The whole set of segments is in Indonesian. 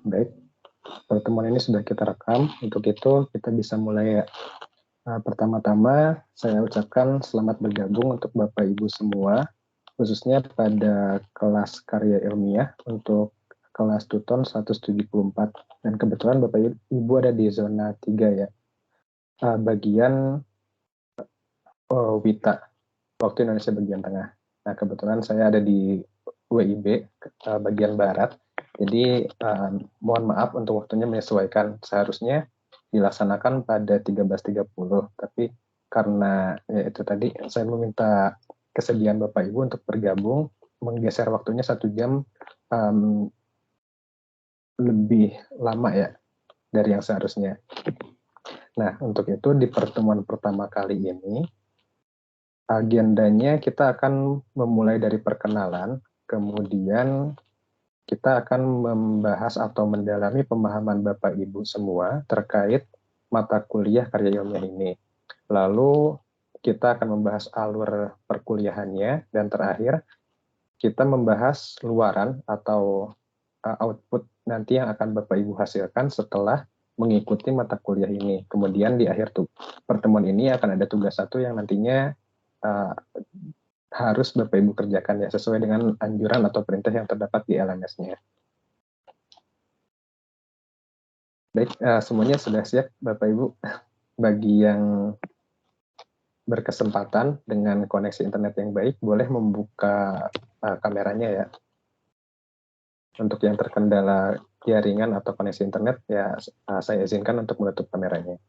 Baik, pertemuan ini sudah kita rekam. Untuk itu kita bisa mulai ya. Pertama-tama saya ucapkan selamat bergabung untuk Bapak Ibu semua, khususnya pada kelas karya ilmiah untuk kelas Tuton 174. Dan kebetulan Bapak Ibu ada di zona 3 ya, bagian WITA, waktu Indonesia bagian tengah. Nah, kebetulan saya ada di WIB, bagian barat. Jadi mohon maaf untuk waktunya menyesuaikan. Seharusnya dilaksanakan pada 13.30, tapi karena ya itu tadi saya meminta kesediaan Bapak Ibu untuk bergabung, menggeser waktunya 1 jam lebih lama ya dari yang seharusnya. Nah, untuk itu di pertemuan pertama kali ini, agendanya kita akan memulai dari perkenalan, kemudian kita akan membahas atau mendalami pemahaman Bapak Ibu semua terkait mata kuliah karya ilmiah ini. Lalu kita akan membahas alur perkuliahannya, dan terakhir kita membahas luaran atau output nanti yang akan Bapak Ibu hasilkan setelah mengikuti mata kuliah ini. Kemudian di akhir pertemuan ini akan ada tugas satu yang nantinya harus Bapak Ibu kerjakan ya sesuai dengan anjuran atau perintah yang terdapat di LMS-nya. Baik, semuanya sudah siap Bapak Ibu. Bagi yang berkesempatan dengan koneksi internet yang baik, boleh membuka kameranya ya. Untuk yang terkendala jaringan atau koneksi internet, ya saya izinkan untuk menutup kameranya.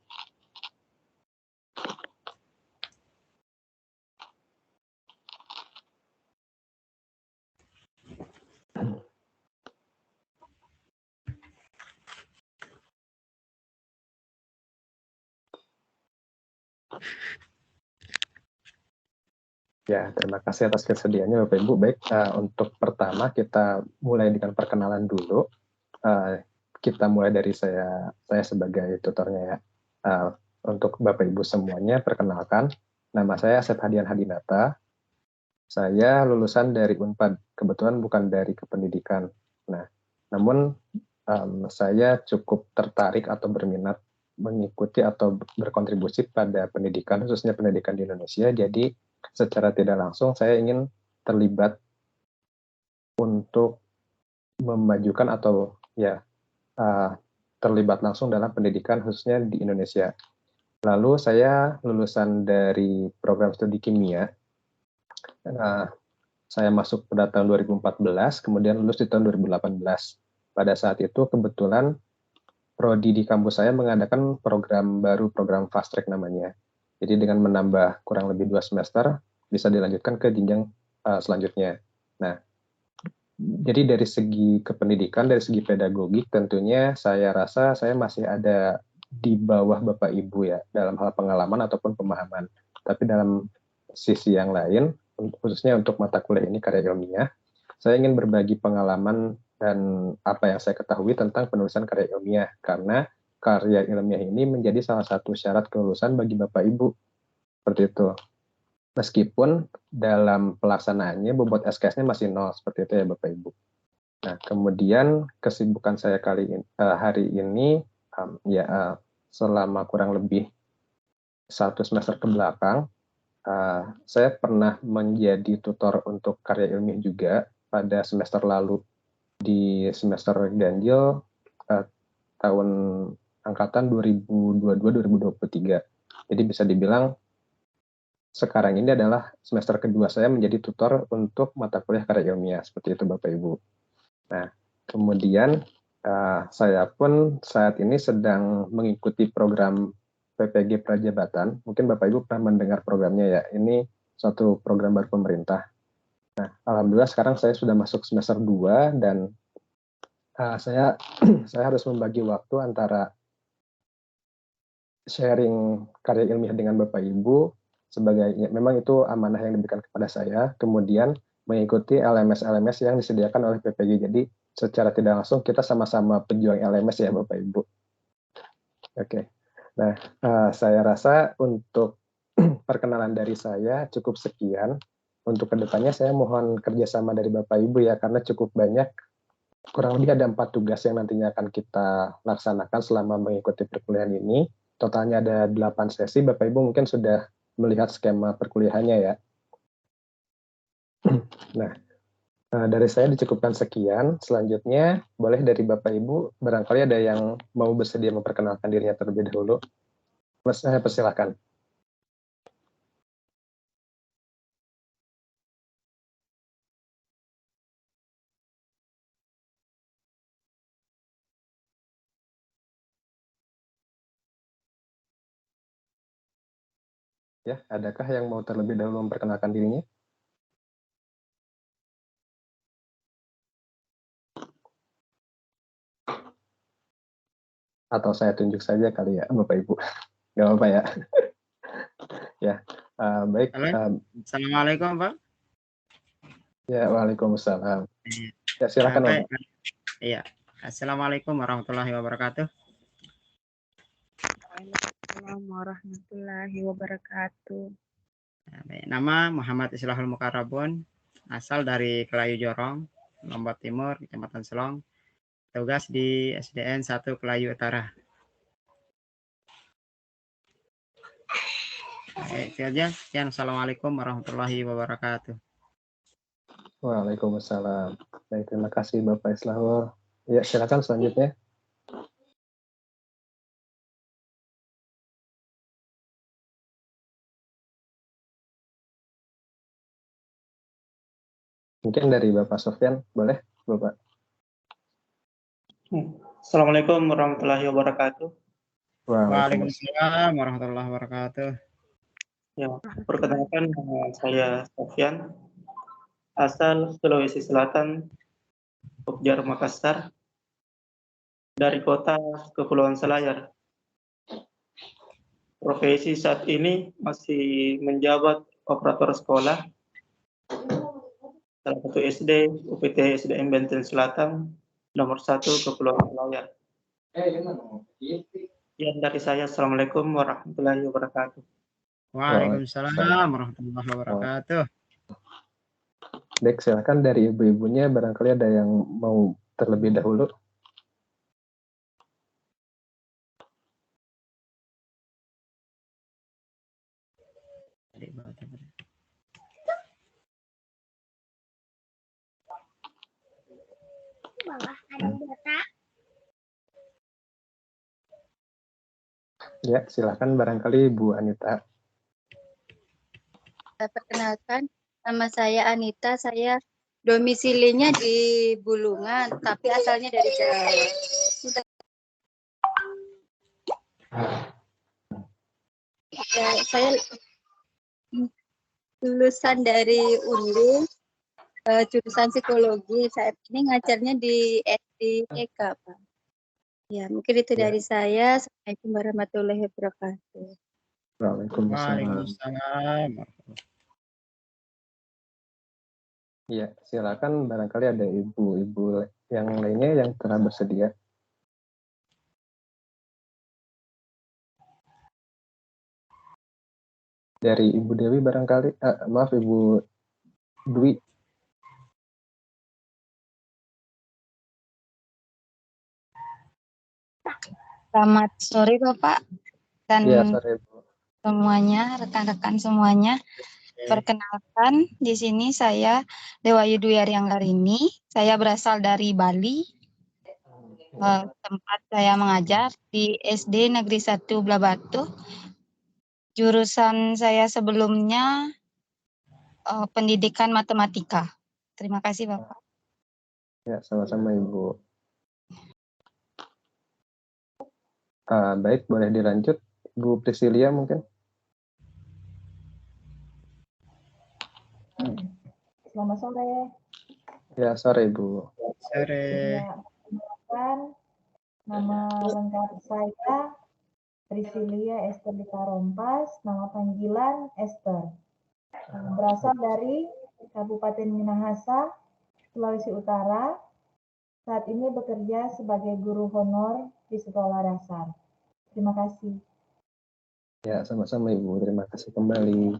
Ya, terima kasih atas kesediaannya Bapak Ibu. Baik, untuk pertama kita mulai dengan perkenalan dulu. Kita mulai dari saya sebagai tutornya ya. Untuk Bapak Ibu semuanya, perkenalkan, nama saya Asep Hadian Hadinata. Saya lulusan dari Unpad, kebetulan bukan dari kependidikan. Nah, namun saya cukup tertarik atau berminat mengikuti atau berkontribusi pada pendidikan, khususnya pendidikan di Indonesia. Jadi secara tidak langsung saya ingin terlibat untuk memajukan atau ya terlibat langsung dalam pendidikan khususnya di Indonesia. Lalu saya lulusan dari program studi kimia. Saya masuk pada tahun 2014, kemudian lulus di tahun 2018. Pada saat itu kebetulan prodi di kampus saya mengadakan program baru, program fast track namanya. Jadi dengan menambah kurang lebih 2 semester, bisa dilanjutkan ke jenjang selanjutnya. Nah, jadi dari segi kependidikan, dari segi pedagogik, tentunya saya rasa saya masih ada di bawah Bapak Ibu ya, dalam hal pengalaman ataupun pemahaman. Tapi dalam sisi yang lain, khususnya untuk mata kuliah ini karya ilmiah, saya ingin berbagi pengalaman dan apa yang saya ketahui tentang penulisan karya ilmiah, karena karya ilmiah ini menjadi salah satu syarat kelulusan bagi Bapak Ibu. Seperti itu. Meskipun dalam pelaksanaannya bobot SKS-nya masih 0, seperti itu ya Bapak Ibu. Nah, kemudian kesibukan saya hari ini, selama kurang lebih 1 semester ke belakang, saya pernah menjadi tutor untuk karya ilmiah juga pada semester lalu, di semester ganjil tahun angkatan 2022-2023. Jadi bisa dibilang sekarang ini adalah semester kedua saya menjadi tutor untuk mata kuliah karya ilmiah, seperti itu Bapak Ibu. Nah, kemudian saya pun saat ini sedang mengikuti program PPG Prajabatan. Mungkin Bapak Ibu pernah mendengar programnya ya. Ini suatu program baru pemerintah. Nah, alhamdulillah sekarang saya sudah masuk semester 2 dan saya harus membagi waktu antara sharing karya ilmiah dengan Bapak Ibu sebagai memang itu amanah yang diberikan kepada saya, kemudian mengikuti LMS yang disediakan oleh PPG. Jadi secara tidak langsung kita sama-sama pejuang LMS ya Bapak Ibu. Oke. Nah, saya rasa untuk perkenalan dari saya cukup sekian. Untuk kedepannya saya mohon kerjasama dari Bapak Ibu ya, karena cukup banyak, kurang lebih ada 4 tugas yang nantinya akan kita laksanakan selama mengikuti perkuliahan ini. Totalnya ada 8 sesi, Bapak Ibu mungkin sudah melihat skema perkuliahannya ya. Nah, dari saya dicukupkan sekian. Selanjutnya, boleh dari Bapak Ibu, barangkali ada yang mau bersedia memperkenalkan dirinya terlebih dahulu. Mas, saya persilahkan. Ya, adakah yang mau terlebih dahulu memperkenalkan dirinya? Atau saya tunjuk saja kali ya, Bapak Ibu. Nggak apa-apa ya. Ya, baik. Halo, Assalamualaikum Pak. Ya, waalaikumsalam. Ya, silakan Bapak. Iya, Assalamualaikum warahmatullahi wabarakatuh. Waalaikumsalam warahmatullahi wabarakatuh. Nama Muhammad Islahul Mukarrabun, asal dari Kelayu Jorong, Lombok Timur, Kecamatan Selong. Tugas di SDN 1 Kelayu Utara. Itu aja. Sekian. Assalamualaikum warahmatullahi wabarakatuh. Waalaikumsalam. Baik, terima kasih Bapak Islahul. Ya, silakan selanjutnya. Mungkin dari Bapak Sofyan, boleh Bapak? Assalamualaikum warahmatullahi wabarakatuh. Waalaikumsalam warahmatullahi wabarakatuh. Ya, perkenalkan nama saya Sofyan, asal Sulawesi Selatan, Jogja Makassar, dari kota Kepulauan Selayar. Profesi saat ini masih menjabat operator sekolah, salah satu SD, UPT SDN Benten Selatan, nomor 1 Kepulauan Selayar. Sekian dari saya. Assalamualaikum warahmatullahi wabarakatuh. Waalaikumsalam warahmatullahi wabarakatuh. Baik, silakan dari ibu-ibunya barangkali ada yang mau terlebih dahulu. Ya, silakan barangkali Bu Anita. Perkenalkan, nama saya Anita. Saya domisilinya di Bulungan, tapi asalnya dari Jawa. Ya, saya lulusan dari UNDI, jurusan psikologi. Saat ini ngajarnya di SDK, Pak. Ya, mungkin itu dari saya. Assalamualaikum warahmatullahi wabarakatuh. Waalaikumsalam. Ya, silakan barangkali ada ibu-ibu yang lainnya yang telah bersedia. Dari Ibu Dewi barangkali, maaf Ibu Dwi. Selamat sore Bapak dan Ya, sore Bu. semuanya, rekan-rekan semuanya. Perkenalkan, di sini saya Dewa Yudwi Aryanggarini. Saya berasal dari Bali. Tempat saya mengajar di SD Negeri 1 Blabatu. Jurusan saya sebelumnya pendidikan matematika. Terima kasih Bapak. Ya, sama-sama Ibu. Baik, boleh dilanjut. Bu Priscilia mungkin. Selamat sore. Ya, sore Bu. Sore. Nama lengkap saya Priscilia Esther Dita Rompas, nama panggilan Esther. Berasal dari Kabupaten Minahasa, Sulawesi Utara. Saat ini bekerja sebagai guru honor di sekolah dasar. Terima kasih. Ya, sama-sama Ibu. Terima kasih kembali.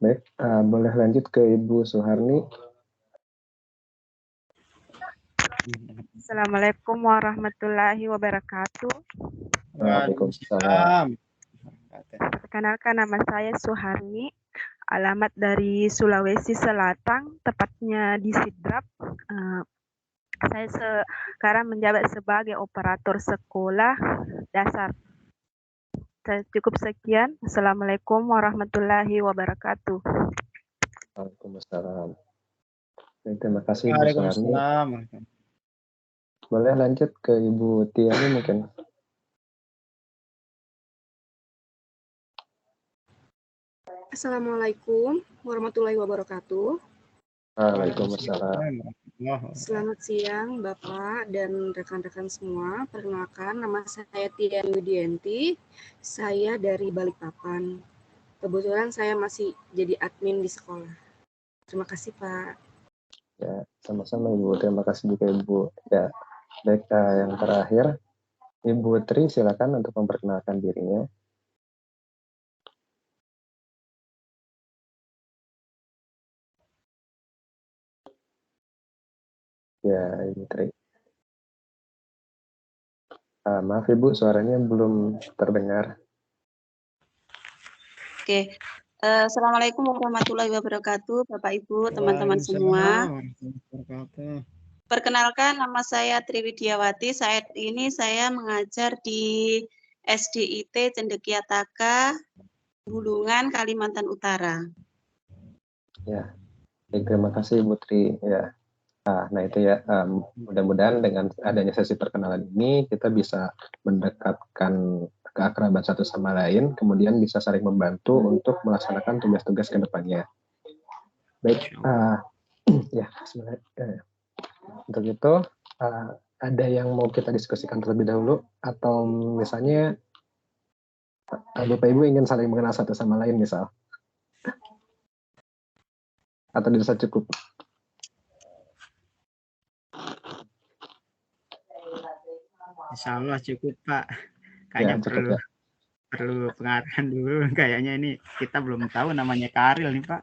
Baik, boleh lanjut ke Ibu Suharni. Assalamualaikum warahmatullahi wabarakatuh. Waalaikumsalam. Perkenalkan, nama saya Suharni, alamat dari Sulawesi Selatan, tepatnya di Sidrap. Saya sekarang menjabat sebagai operator sekolah dasar. Cukup sekian. Assalamualaikum warahmatullahi wabarakatuh. Waalaikumsalam. Terima kasih Ibu Suharni. Waalaikumsalam. Boleh lanjut ke Ibu Tiani mungkin. Assalamualaikum warahmatullahi wabarakatuh. Waalaikumsalam. Selamat siang Bapak dan rekan-rekan semua. Perkenalkan, nama saya Tian Widianti. Saya dari Balikpapan. Kebetulan saya masih jadi admin di sekolah. Terima kasih Pak. Ya, sama-sama Ibu. Terima kasih juga Ibu. Ya, baik, yang terakhir Ibu Tri, silakan untuk memperkenalkan dirinya. Ya, Ibu Tri. Maaf Ibu, suaranya belum terdengar. Oke. Assalamualaikum warahmatullahi wabarakatuh, Bapak Ibu, teman-teman semua. Perkenalkan, nama saya Triwidiawati. Saat ini saya mengajar di SDIT Cendekiataka, Bulungan, Kalimantan Utara. Ya, baik, terima kasih Ibu Tri. Ya, nah itu ya, mudah-mudahan dengan adanya sesi perkenalan ini kita bisa mendekatkan keakraban satu sama lain, kemudian bisa saling membantu untuk melaksanakan tugas-tugas ke depannya. Baik, ya, sebenarnya untuk itu ada yang mau kita diskusikan terlebih dahulu, atau misalnya Bapak Ibu ingin saling mengenal satu sama lain misal, atau dirasa cukup? Insya Allah cukup Pak. Kayaknya Ya, cukup, perlu pengarahan dulu. Kayaknya ini kita belum tahu namanya Karil nih Pak.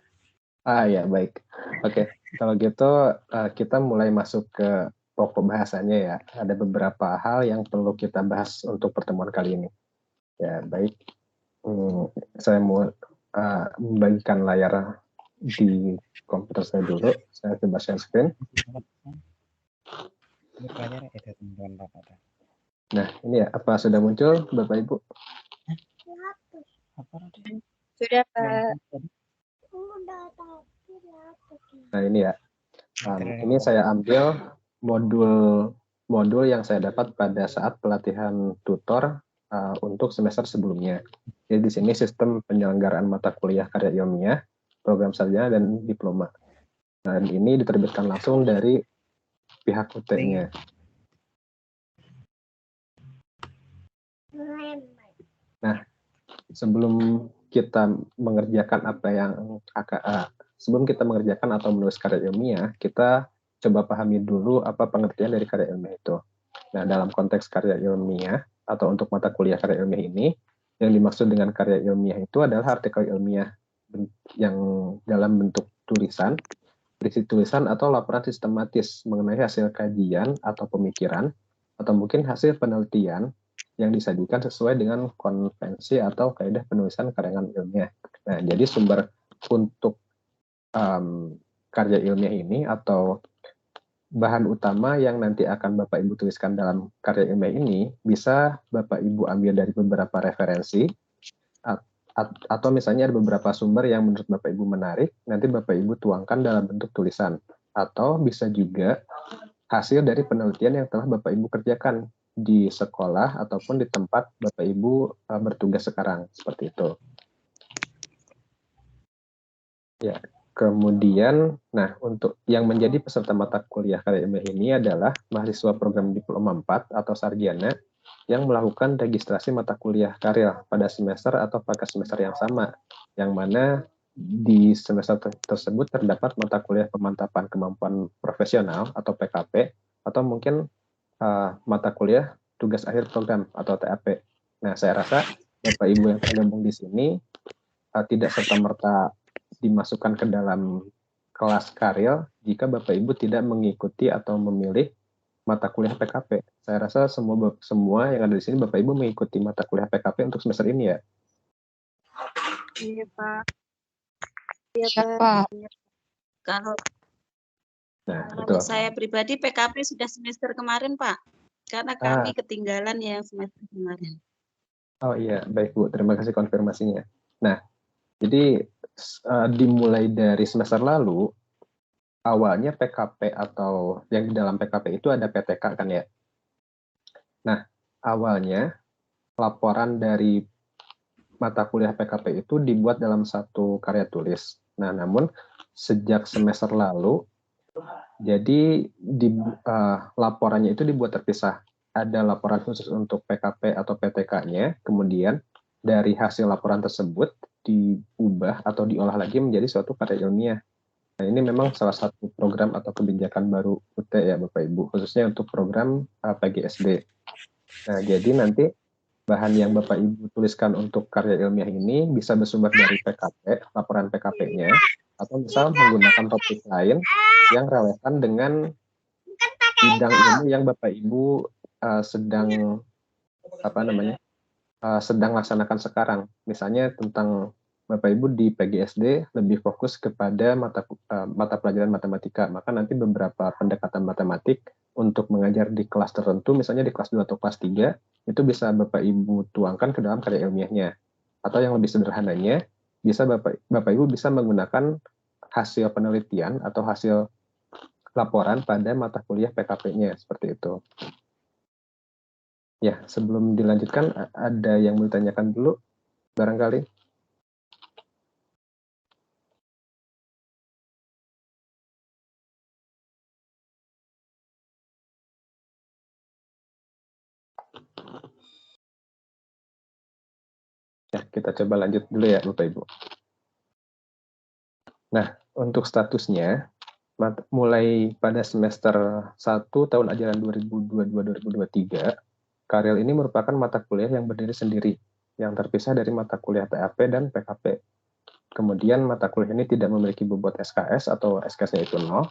Ya, baik. Oke, kalau gitu kita mulai masuk ke pokok bahasanya ya. Ada beberapa hal yang perlu kita bahas untuk pertemuan kali ini. Ya, baik. Saya mau membagikan layar di komputer saya dulu. Saya coba share screen. Nah, ini ya, apa sudah muncul Bapak Ibu? Sudah Pak. Nah, ini ya. Ini saya ambil modul yang saya dapat pada saat pelatihan tutor untuk semester sebelumnya. Jadi di sini sistem penyelenggaraan mata kuliah karya ilmiah, program sarjana dan diploma. Dan ini diterbitkan langsung dari pihak UT-nya. Nah, sebelum kita mengerjakan atau menulis karya ilmiah, kita coba pahami dulu apa pengertian dari karya ilmiah itu. Nah, dalam konteks karya ilmiah atau untuk mata kuliah karya ilmiah ini, yang dimaksud dengan karya ilmiah itu adalah artikel ilmiah yang dalam bentuk tulisan, berisi tulisan atau laporan sistematis mengenai hasil kajian atau pemikiran, atau mungkin hasil penelitian yang disajikan sesuai dengan konvensi atau kaidah penulisan karangan ilmiah. Nah, jadi sumber untuk karya ilmiah ini atau bahan utama yang nanti akan Bapak Ibu tuliskan dalam karya ilmiah ini bisa Bapak Ibu ambil dari beberapa referensi, atau misalnya ada beberapa sumber yang menurut Bapak Ibu menarik, nanti Bapak Ibu tuangkan dalam bentuk tulisan. Atau bisa juga hasil dari penelitian yang telah Bapak Ibu kerjakan di sekolah ataupun di tempat Bapak Ibu bertugas sekarang, seperti itu. Ya, kemudian, nah untuk yang menjadi peserta mata kuliah karya ilmiah ini adalah mahasiswa program diploma 4 atau sarjana yang melakukan registrasi mata kuliah karya pada semester atau pada semester yang sama, yang mana di semester tersebut terdapat mata kuliah pemantapan kemampuan profesional atau PKP, atau mungkin mata kuliah tugas akhir program atau TAP. Nah, saya rasa Bapak Ibu yang tergabung di sini tidak serta-merta dimasukkan ke dalam kelas karya jika Bapak Ibu tidak mengikuti atau memilih mata kuliah PKP. Saya rasa semua yang ada di sini Bapak Ibu mengikuti mata kuliah PKP untuk semester ini ya. Iya, Pak. Iya, Pak. Kalau Nah, kalau betul. saya pribadi PKP sudah semester kemarin, Pak. Karena kami ketinggalan yang semester kemarin. Oh iya, baik Bu. Terima kasih konfirmasinya. Nah, jadi dimulai dari semester lalu, awalnya PKP atau yang di dalam PKP itu ada PTK kan ya. Nah, awalnya laporan dari mata kuliah PKP itu dibuat dalam satu karya tulis. Nah, namun sejak semester lalu, jadi laporannya itu dibuat terpisah. Ada laporan khusus untuk PKP atau PTK-nya, kemudian dari hasil laporan tersebut diubah atau diolah lagi menjadi suatu karya ilmiah. Nah, ini memang salah satu program atau kebijakan baru UT ya Bapak Ibu, khususnya untuk program PGSD. Nah, jadi nanti bahan yang Bapak Ibu tuliskan untuk karya ilmiah ini bisa bersumber dari PKP, laporan PKP-nya, atau misal menggunakan topik lain yang relevan dengan bidang ilmu yang Bapak Ibu sedang sedang laksanakan sekarang. Misalnya tentang Bapak Ibu di PGSD lebih fokus kepada mata pelajaran matematika, maka nanti beberapa pendekatan matematik untuk mengajar di kelas tertentu, misalnya di kelas 2 atau kelas 3, itu bisa Bapak Ibu tuangkan ke dalam karya ilmiahnya. Atau yang lebih sederhananya, bisa Bapak Ibu bisa menggunakan hasil penelitian atau hasil laporan pada mata kuliah PKP-nya, seperti itu. Ya, sebelum dilanjutkan, ada yang mau ditanyakan dulu, barangkali? Ya, kita coba lanjut dulu ya, Bapak Ibu. Nah, untuk statusnya, mulai pada semester 1 tahun ajaran 2022-2023, Karel ini merupakan mata kuliah yang berdiri sendiri, yang terpisah dari mata kuliah TAP dan PKP. Kemudian mata kuliah ini tidak memiliki bobot SKS atau SKS-nya itu 0.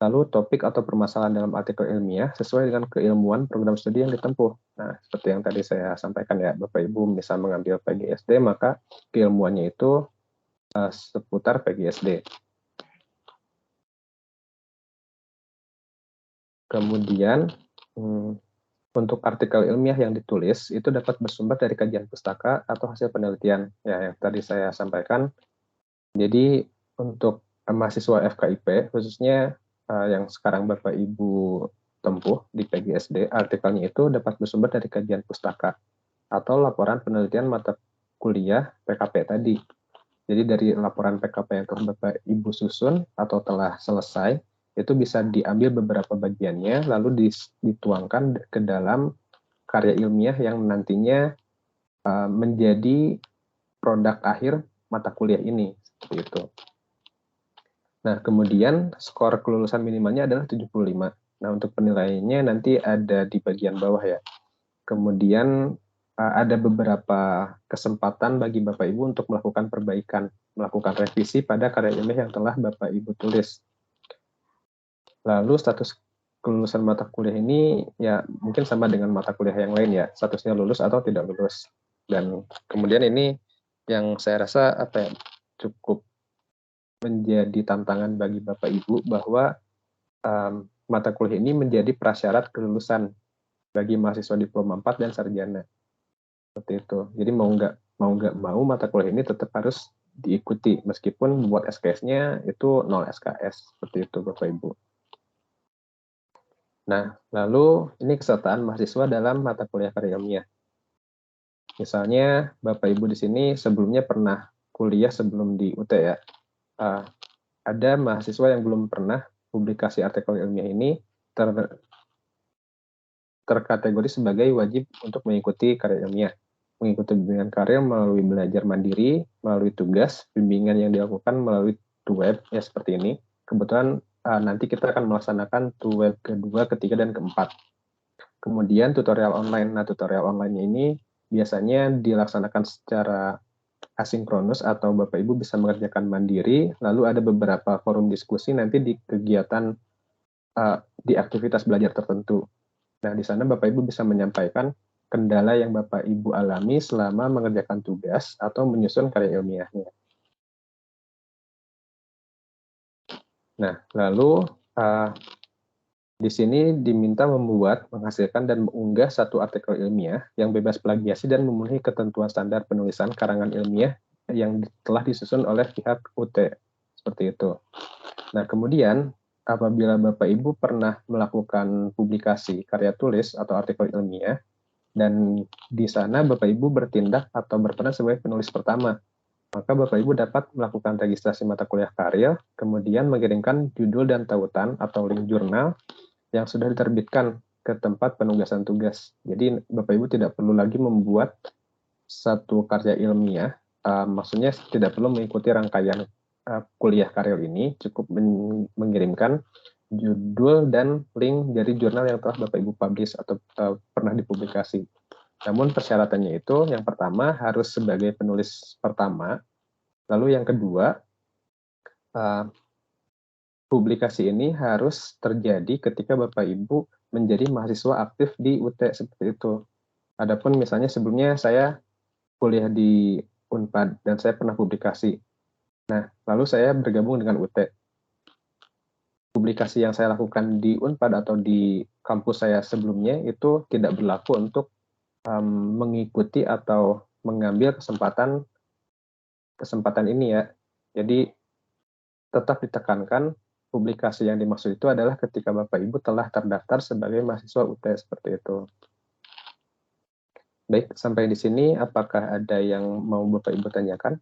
Lalu topik atau permasalahan dalam artikel ilmiah sesuai dengan keilmuan program studi yang ditempuh. Nah, seperti yang tadi saya sampaikan ya, Bapak Ibu bisa mengambil PGSD, maka keilmuannya itu seputar PGSD. Kemudian, untuk artikel ilmiah yang ditulis, itu dapat bersumber dari kajian pustaka atau hasil penelitian. Ya, yang tadi saya sampaikan. Jadi, untuk mahasiswa FKIP, khususnya yang sekarang Bapak Ibu tempuh di PGSD, artikelnya itu dapat bersumber dari kajian pustaka atau laporan penelitian mata kuliah PKP tadi. Jadi dari laporan PKP yang telah Bapak Ibu susun atau telah selesai, itu bisa diambil beberapa bagiannya, lalu dituangkan ke dalam karya ilmiah yang nantinya menjadi produk akhir mata kuliah ini. Seperti itu. Nah, kemudian skor kelulusan minimalnya adalah 75. Nah, untuk penilaiannya nanti ada di bagian bawah ya. Kemudian ada beberapa kesempatan bagi Bapak Ibu untuk melakukan perbaikan, melakukan revisi pada karya ilmiah yang telah Bapak Ibu tulis. Lalu status kelulusan mata kuliah ini ya mungkin sama dengan mata kuliah yang lain ya, statusnya lulus atau tidak lulus. Dan kemudian ini yang saya rasa cukup menjadi tantangan bagi Bapak Ibu bahwa mata kuliah ini menjadi prasyarat kelulusan bagi mahasiswa diploma 4 dan sarjana. Seperti itu. Jadi mau nggak mau mata kuliah ini tetap harus diikuti meskipun buat SKS-nya itu 0 SKS. Seperti itu Bapak Ibu. Nah, lalu ini kesertaan mahasiswa dalam mata kuliah karya ilmiah. Misalnya Bapak Ibu di sini sebelumnya pernah kuliah sebelum di UT ya. Ada mahasiswa yang belum pernah publikasi artikel ilmiah ini terkategori sebagai wajib untuk mengikuti karya ilmiah. Mengikuti bimbingan karya melalui belajar mandiri, melalui tugas, bimbingan yang dilakukan melalui web, ya seperti ini. Kebetulan nanti kita akan melaksanakan web kedua, ketiga, dan keempat. Kemudian tutorial online. Nah, tutorial online ini biasanya dilaksanakan secara asinkronus atau Bapak Ibu bisa mengerjakan mandiri, lalu ada beberapa forum diskusi nanti di kegiatan di aktivitas belajar tertentu. Nah, di sana Bapak Ibu bisa menyampaikan kendala yang Bapak Ibu alami selama mengerjakan tugas atau menyusun karya ilmiahnya. Nah, lalu di sini diminta membuat, menghasilkan, dan mengunggah satu artikel ilmiah yang bebas plagiasi dan memenuhi ketentuan standar penulisan karangan ilmiah yang telah disusun oleh pihak UT. Seperti itu. Nah, kemudian apabila Bapak Ibu pernah melakukan publikasi karya tulis atau artikel ilmiah, dan di sana Bapak Ibu bertindak atau berperan sebagai penulis pertama, maka Bapak Ibu dapat melakukan registrasi mata kuliah karya, kemudian mengirimkan judul dan tautan atau link jurnal yang sudah diterbitkan ke tempat penugasan tugas. Jadi Bapak Ibu tidak perlu lagi membuat satu karya ilmiah, maksudnya tidak perlu mengikuti rangkaian kuliah karya ini, cukup mengirimkan judul dan link dari jurnal yang telah Bapak Ibu publish atau pernah dipublikasi. Namun persyaratannya itu, yang pertama harus sebagai penulis pertama, lalu yang kedua, publikasi ini harus terjadi ketika Bapak Ibu menjadi mahasiswa aktif di UT, seperti itu. Adapun misalnya sebelumnya saya kuliah di Unpad dan saya pernah publikasi. Nah, lalu saya bergabung dengan UT. Publikasi yang saya lakukan di Unpad atau di kampus saya sebelumnya itu tidak berlaku untuk mengikuti atau mengambil kesempatan ini ya. Jadi tetap ditekankan publikasi yang dimaksud itu adalah ketika Bapak Ibu telah terdaftar sebagai mahasiswa UT, seperti itu. Baik, sampai di sini apakah ada yang mau Bapak Ibu tanyakan?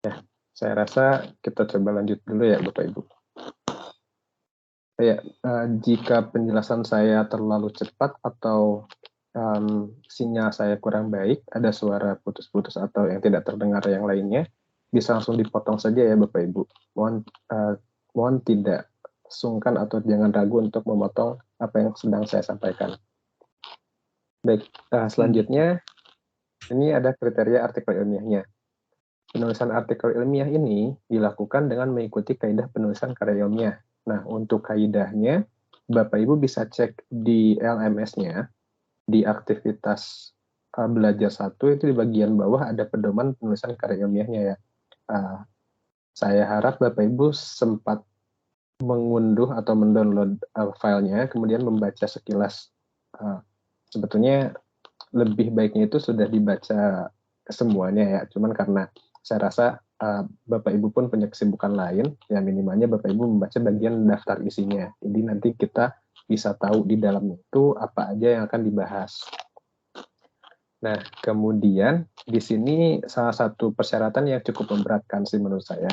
Ya, saya rasa kita coba lanjut dulu ya Bapak Ibu. Ya, jika penjelasan saya terlalu cepat atau sinyal saya kurang baik, ada suara putus-putus atau yang tidak terdengar yang lainnya, bisa langsung dipotong saja ya Bapak Ibu. Mohon tidak sungkan atau jangan ragu untuk memotong apa yang sedang saya sampaikan. Baik, selanjutnya ini ada kriteria artikel ilmiahnya. Penulisan artikel ilmiah ini dilakukan dengan mengikuti kaidah penulisan karya ilmiah. Nah, untuk kaidahnya, Bapak Ibu bisa cek di LMS-nya, di aktivitas belajar 1, itu di bagian bawah ada pedoman penulisan karya ilmiahnya ya. Saya harap Bapak Ibu sempat mengunduh atau mendownload filenya, kemudian membaca sekilas. Sebetulnya lebih baiknya itu sudah dibaca semuanya ya, cuman karena saya rasa Bapak Ibu pun punya kesibukan lain, ya minimalnya Bapak Ibu membaca bagian daftar isinya. Jadi nanti kita bisa tahu di dalamnya itu apa aja yang akan dibahas. Nah, kemudian di sini salah satu persyaratan yang cukup memberatkan sih menurut saya,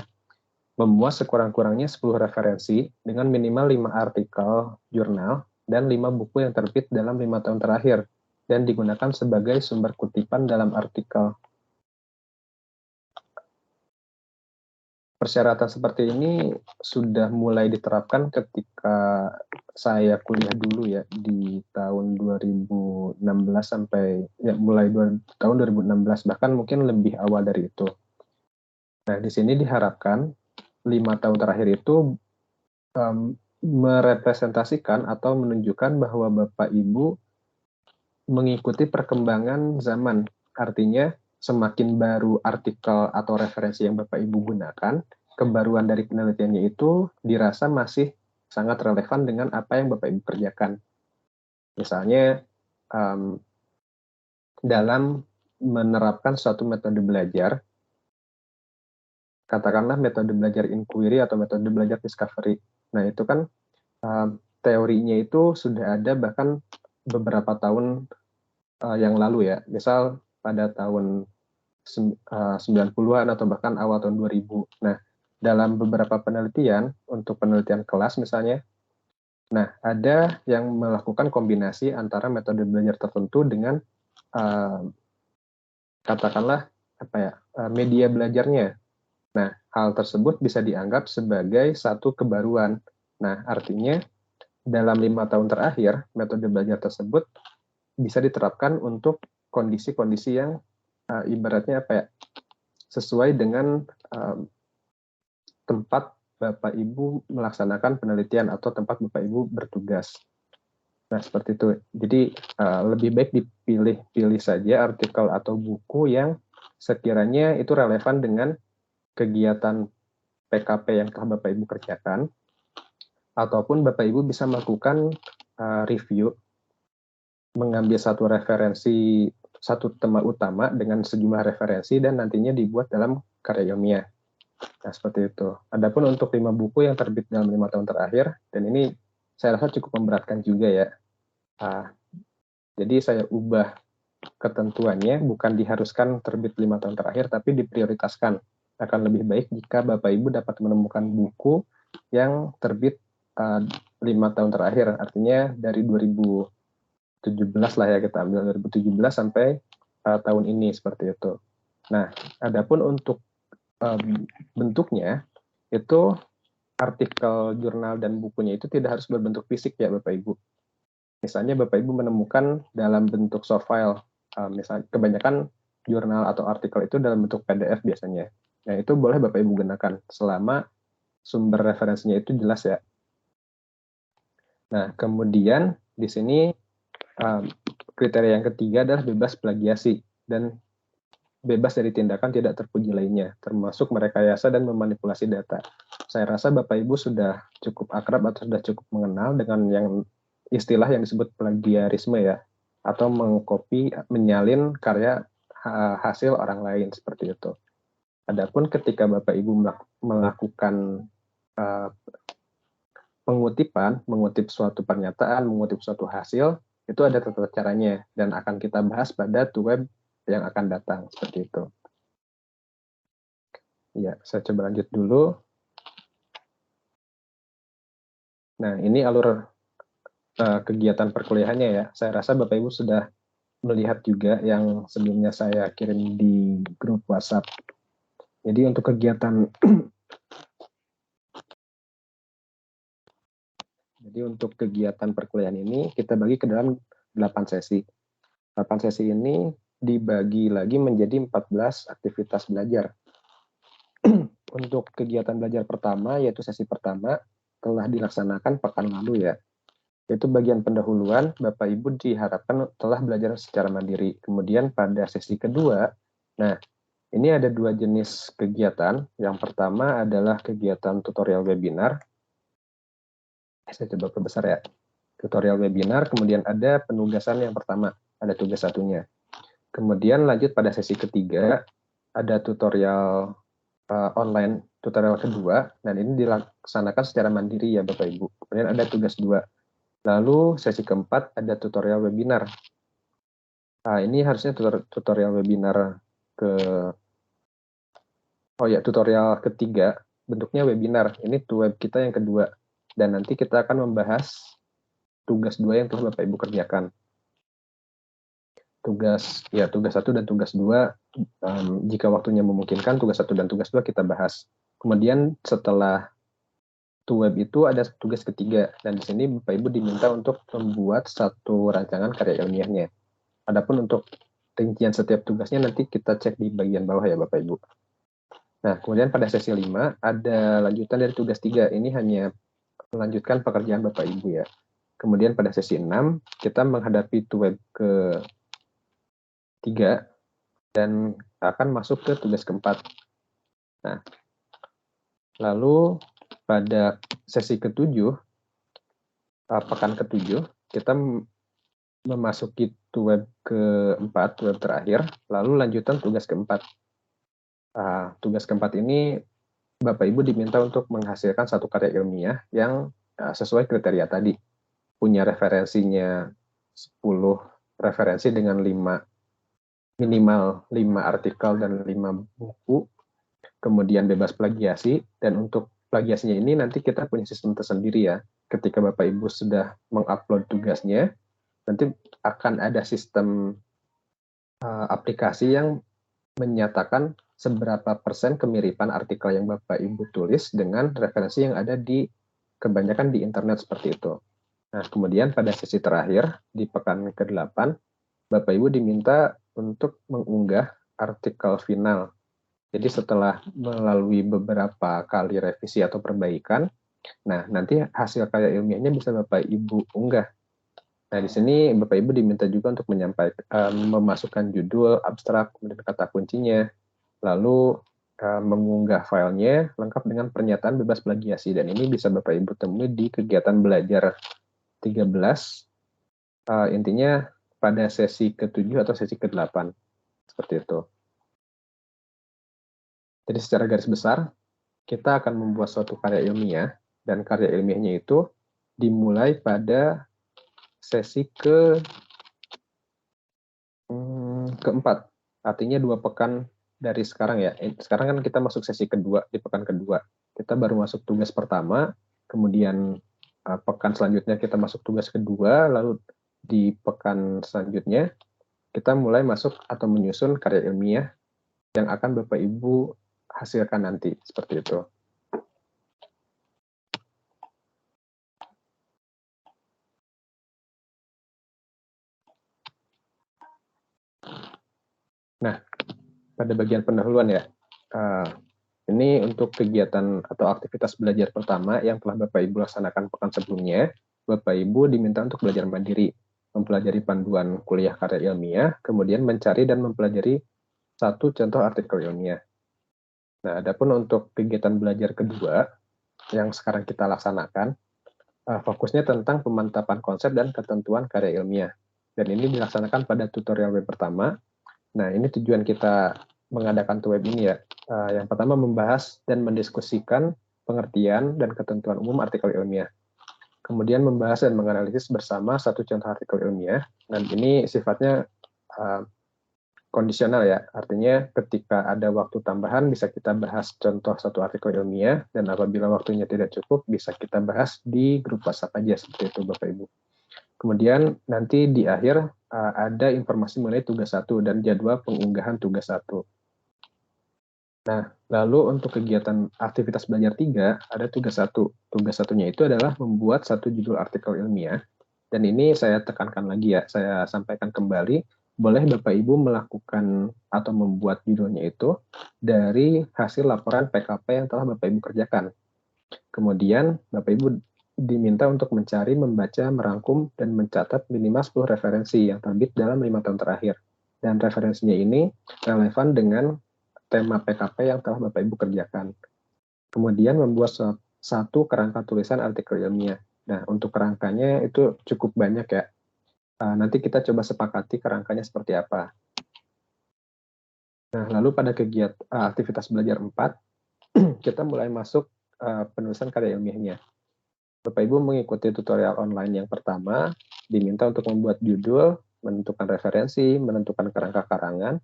memuat sekurang-kurangnya 10 referensi dengan minimal 5 artikel jurnal dan 5 buku yang terbit dalam 5 tahun terakhir dan digunakan sebagai sumber kutipan dalam artikel. Persyaratan seperti ini sudah mulai diterapkan ketika saya kuliah dulu ya, di tahun 2016 sampai, ya mulai tahun 2016, bahkan mungkin lebih awal dari itu. Nah, di sini diharapkan 5 tahun terakhir itu merepresentasikan atau menunjukkan bahwa Bapak Ibu mengikuti perkembangan zaman. Artinya, semakin baru artikel atau referensi yang Bapak Ibu gunakan, kebaruan dari penelitiannya itu dirasa masih sangat relevan dengan apa yang Bapak Ibu kerjakan. Misalnya, dalam menerapkan suatu metode belajar, katakanlah metode belajar inquiry atau metode belajar discovery. Nah, itu kan teorinya itu sudah ada bahkan beberapa tahun yang lalu ya. Misal pada tahun 90-an atau bahkan awal tahun 2000. Nah, dalam beberapa penelitian, untuk penelitian kelas misalnya, nah ada yang melakukan kombinasi antara metode belajar tertentu dengan katakanlah media belajarnya. Nah, hal tersebut bisa dianggap sebagai satu kebaruan. Nah, artinya dalam 5 tahun terakhir, metode belajar tersebut bisa diterapkan untuk kondisi-kondisi yang ibaratnya sesuai dengan tempat Bapak Ibu melaksanakan penelitian atau tempat Bapak Ibu bertugas. Nah, seperti itu. Jadi lebih baik dipilih saja artikel atau buku yang sekiranya itu relevan dengan kegiatan PKP yang telah Bapak Ibu kerjakan, ataupun Bapak Ibu bisa melakukan review, mengambil satu referensi, satu tema utama dengan sejumlah referensi dan nantinya dibuat dalam karya ilmiah. Nah, seperti itu. Adapun untuk 5 buku yang terbit dalam 5 tahun terakhir, dan ini saya rasa cukup memberatkan juga ya. Jadi saya ubah ketentuannya, bukan diharuskan terbit 5 tahun terakhir, tapi diprioritaskan. Akan lebih baik jika Bapak Ibu dapat menemukan buku yang terbit 5 tahun terakhir, artinya dari 2017 lah ya, kita ambil 2017 sampai tahun ini, seperti itu. Nah, adapun untuk bentuknya, itu artikel, jurnal, dan bukunya itu tidak harus berbentuk fisik ya Bapak Ibu. Misalnya Bapak Ibu menemukan dalam bentuk soft file, misalnya kebanyakan jurnal atau artikel itu dalam bentuk PDF biasanya. Nah, itu boleh Bapak Ibu gunakan selama sumber referensinya itu jelas ya. Nah, kemudian di sini kriteria yang ketiga adalah bebas plagiasi dan bebas dari tindakan tidak terpuji lainnya, termasuk merekayasa dan memanipulasi data. Saya rasa Bapak Ibu sudah cukup akrab atau sudah cukup mengenal dengan yang istilah yang disebut plagiarisme ya, atau mengcopy, menyalin karya hasil orang lain, seperti itu. Adapun ketika Bapak Ibu melakukan pengutipan, mengutip suatu pernyataan, mengutip suatu hasil, itu ada tata caranya dan akan kita bahas pada web yang akan datang, seperti itu. Ya, saya coba lanjut dulu. Nah, ini alur kegiatan perkuliahannya ya. Saya rasa Bapak Ibu sudah melihat juga yang sebelumnya saya kirim di grup WhatsApp. Jadi untuk kegiatan perkuliahan ini kita bagi ke dalam 8 sesi. 8 sesi ini dibagi lagi menjadi 14 aktivitas belajar. Untuk kegiatan belajar pertama, yaitu sesi pertama, telah dilaksanakan pekan lalu ya. Yaitu bagian pendahuluan, Bapak Ibu diharapkan telah belajar secara mandiri. Kemudian pada sesi kedua, nah ini ada 2 jenis kegiatan. Yang pertama adalah kegiatan tutorial webinar. Saya coba perbesar ya. Tutorial webinar, kemudian ada penugasan yang pertama, ada tugas satunya. Kemudian lanjut pada sesi ketiga, ada tutorial online, tutorial kedua, dan ini dilaksanakan secara mandiri ya Bapak Ibu. Kemudian ada tugas 2. Lalu sesi keempat ada tutorial webinar. Ini harusnya tutorial webinar tutorial ketiga, bentuknya webinar. Ini web kita yang kedua. Dan nanti kita akan membahas tugas 2 yang telah Bapak Ibu kerjakan. Tugas 1 dan tugas 2, jika waktunya memungkinkan, tugas 1 dan tugas 2 kita bahas. Kemudian setelah web itu ada tugas ketiga, dan di sini Bapak Ibu diminta untuk membuat satu rancangan karya ilmiahnya. Adapun untuk rincian setiap tugasnya nanti kita cek di bagian bawah ya Bapak Ibu. Nah, kemudian pada sesi 5 ada lanjutan dari tugas 3. Ini hanya melanjutkan pekerjaan Bapak Ibu ya. Kemudian pada sesi 6 kita menghadapi web ke 3 dan akan masuk ke tugas keempat. Nah, lalu pada sesi ke-7, pekan ke-7, kita memasuki web ke-4, web terakhir, lalu lanjutan tugas keempat. Tugas keempat ini Bapak Ibu diminta untuk menghasilkan satu karya ilmiah yang sesuai kriteria tadi. Punya referensinya 10 referensi dengan minimal 5 artikel dan 5 buku, kemudian bebas plagiasi, dan untuk plagiasinya ini nanti kita punya sistem tersendiri ya. Ketika Bapak Ibu sudah mengupload tugasnya, nanti akan ada sistem aplikasi yang menyatakan seberapa persen kemiripan artikel yang Bapak Ibu tulis dengan referensi yang ada di kebanyakan di internet seperti itu. Nah, kemudian pada sesi terakhir di pekan ke-8, Bapak Ibu diminta untuk mengunggah artikel final. Jadi setelah melalui beberapa kali revisi atau perbaikan, nah nanti hasil karya ilmiahnya bisa Bapak Ibu unggah. Nah, di sini Bapak Ibu diminta juga untuk menyampaikan, memasukkan judul, abstrak, kemudian kata kuncinya, lalu mengunggah filenya lengkap dengan pernyataan bebas plagiasi. Dan ini bisa Bapak Ibu temui di kegiatan belajar 13, intinya pada sesi ke-7 atau sesi ke-8, seperti itu. Jadi secara garis besar, kita akan membuat suatu karya ilmiah, dan karya ilmiahnya itu dimulai pada sesi keempat, artinya 2 pekan dari sekarang ya. Sekarang kan kita masuk sesi kedua, di pekan kedua. Kita baru masuk tugas pertama, kemudian pekan selanjutnya kita masuk tugas kedua, lalu di pekan selanjutnya kita mulai masuk atau menyusun karya ilmiah yang akan Bapak Ibu hasilkan nanti, seperti itu. Nah, pada bagian pendahuluan ya, ini untuk kegiatan atau aktivitas belajar pertama yang telah Bapak Ibu laksanakan pekan sebelumnya. Bapak Ibu diminta untuk belajar mandiri, mempelajari panduan kuliah karya ilmiah, kemudian mencari dan mempelajari satu contoh artikel ilmiah. Nah, adapun untuk kegiatan belajar kedua yang sekarang kita laksanakan, fokusnya tentang pemantapan konsep dan ketentuan karya ilmiah. Dan ini dilaksanakan pada tutorial web pertama. Nah, ini tujuan kita mengadakan web ini ya. Yang pertama membahas dan mendiskusikan pengertian dan ketentuan umum artikel ilmiah. Kemudian membahas dan menganalisis bersama satu contoh artikel ilmiah. Dan ini sifatnya kondisional ya, artinya ketika ada waktu tambahan bisa kita bahas contoh satu artikel ilmiah, dan apabila waktunya tidak cukup bisa kita bahas di grup WhatsApp aja, seperti itu Bapak Ibu. Kemudian nanti di akhir ada informasi mengenai tugas 1 dan jadwal pengunggahan tugas 1. Nah, lalu untuk kegiatan aktivitas belajar 3 ada tugas 1. Tugas 1-nya itu adalah membuat satu judul artikel ilmiah, dan ini saya tekankan lagi ya, saya sampaikan kembali, boleh Bapak Ibu melakukan atau membuat judulnya itu dari hasil laporan PKP yang telah Bapak Ibu kerjakan. Kemudian Bapak Ibu diminta untuk mencari, membaca, merangkum, dan mencatat minimal 10 referensi yang terbit dalam 5 tahun terakhir. Dan referensinya ini relevan dengan tema PKP yang telah Bapak Ibu kerjakan. Kemudian membuat satu kerangka tulisan artikel ilmiah. Nah, untuk kerangkanya itu cukup banyak ya. Nanti kita coba sepakati kerangkanya seperti apa. Nah, lalu pada kegiatan aktivitas belajar 4, kita mulai masuk penulisan karya ilmiahnya. Bapak Ibu mengikuti tutorial online yang pertama, diminta untuk membuat judul, menentukan referensi, menentukan kerangka karangan,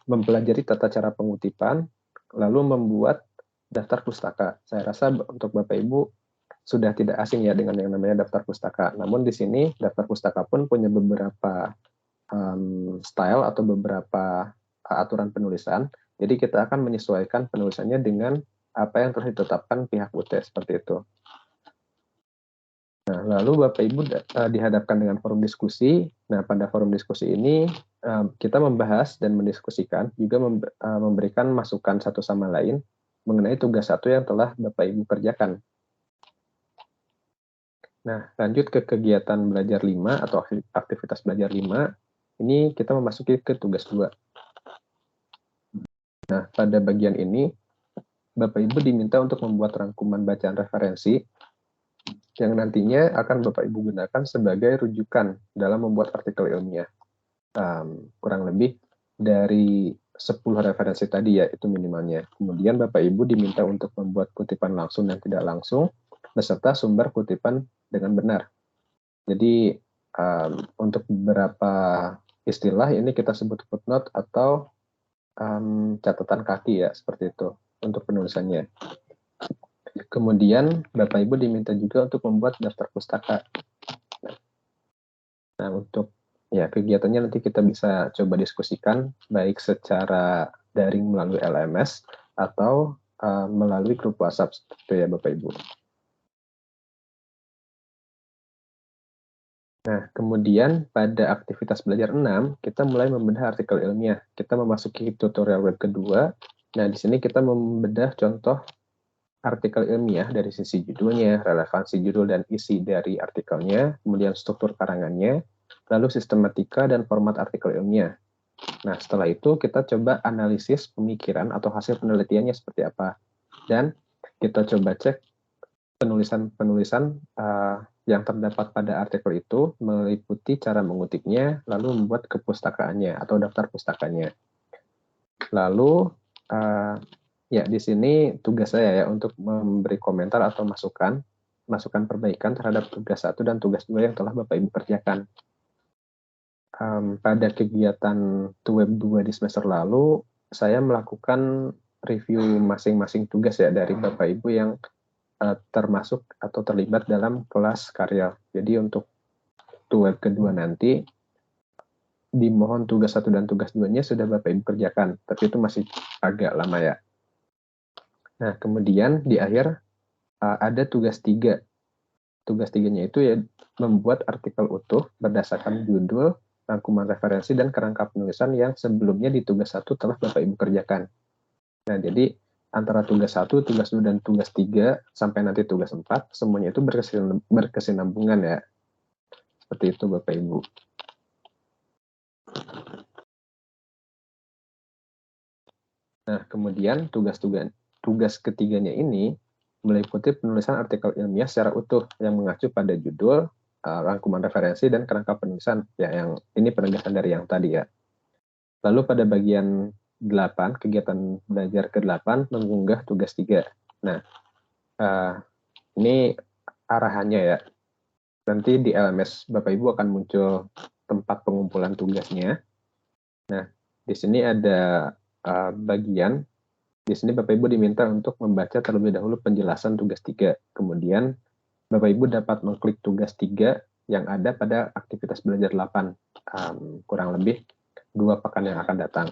mempelajari tata cara pengutipan, lalu membuat daftar pustaka. Saya rasa untuk Bapak Ibu sudah tidak asing ya dengan yang namanya daftar pustaka. Namun di sini daftar pustaka pun punya beberapa style atau beberapa aturan penulisan. Jadi kita akan menyesuaikan penulisannya dengan apa yang telah ditetapkan pihak UT, seperti itu. Nah, lalu Bapak Ibu dihadapkan dengan forum diskusi. Nah, pada forum diskusi ini kita membahas dan mendiskusikan, juga memberikan masukan satu sama lain mengenai tugas 1 yang telah Bapak Ibu kerjakan. Nah, lanjut ke kegiatan belajar 5 atau aktivitas belajar 5, ini kita memasuki ke tugas 2. Nah, pada bagian ini, Bapak Ibu diminta untuk membuat rangkuman bacaan referensi yang nantinya akan Bapak Ibu gunakan sebagai rujukan dalam membuat artikel ilmiah. Kurang lebih dari 10 referensi tadi ya, itu minimalnya. Kemudian Bapak Ibu diminta untuk membuat kutipan langsung dan tidak langsung, beserta sumber kutipan dengan benar. Jadi untuk beberapa istilah ini kita sebut footnote atau catatan kaki ya, seperti itu untuk penulisannya. Kemudian Bapak Ibu diminta juga untuk membuat daftar pustaka. Nah, untuk ya kegiatannya nanti kita bisa coba diskusikan baik secara daring melalui LMS atau melalui grup WhatsApp seperti itu ya Bapak Ibu. Nah, kemudian pada aktivitas belajar 6, kita mulai membedah artikel ilmiah. Kita memasuki tutorial web kedua. Nah, di sini kita membedah contoh artikel ilmiah dari sisi judulnya, relevansi judul dan isi dari artikelnya, kemudian struktur karangannya, lalu sistematika dan format artikel ilmiah. Nah, setelah itu kita coba analisis pemikiran atau hasil penelitiannya seperti apa. Dan kita coba cek penulisan-penulisan yang terdapat pada artikel itu meliputi cara mengutipnya, lalu membuat kepustakaannya atau daftar pustakanya. Lalu ya di sini tugas saya ya untuk memberi komentar atau masukan perbaikan terhadap tugas 1 dan tugas 2 yang telah Bapak Ibu kerjakan. Pada kegiatan web 2 di semester lalu, saya melakukan review masing-masing tugas ya dari Bapak Ibu yang termasuk atau terlibat dalam kelas karya. Jadi untuk web kedua nanti, dimohon tugas 1 dan tugas 2-nya sudah Bapak Ibu kerjakan, tapi itu masih agak lama ya. Nah, kemudian di akhir ada tugas 3. Tugas 3-nya itu ya membuat artikel utuh berdasarkan judul, rangkuman referensi, dan kerangka penulisan yang sebelumnya di tugas 1 telah Bapak Ibu kerjakan. Nah, jadi antara tugas 1, tugas 2, dan tugas 3, sampai nanti tugas 4, semuanya itu berkesinambungan ya. Seperti itu Bapak Ibu. Nah, kemudian tugas ketiganya ini meliputi penulisan artikel ilmiah secara utuh yang mengacu pada judul, rangkuman referensi, dan kerangka penulisan. Ya, yang ini penegasan dari yang tadi ya. Lalu pada bagian 8, kegiatan belajar ke-8, mengunggah tugas 3. Nah, ini arahannya ya. Nanti di LMS Bapak Ibu akan muncul tempat pengumpulan tugasnya. Nah, di sini ada bagian, di sini Bapak Ibu diminta untuk membaca terlebih dahulu penjelasan tugas 3. Kemudian Bapak Ibu dapat mengklik tugas 3 yang ada pada aktivitas belajar 8, kurang lebih 2 pekan yang akan datang.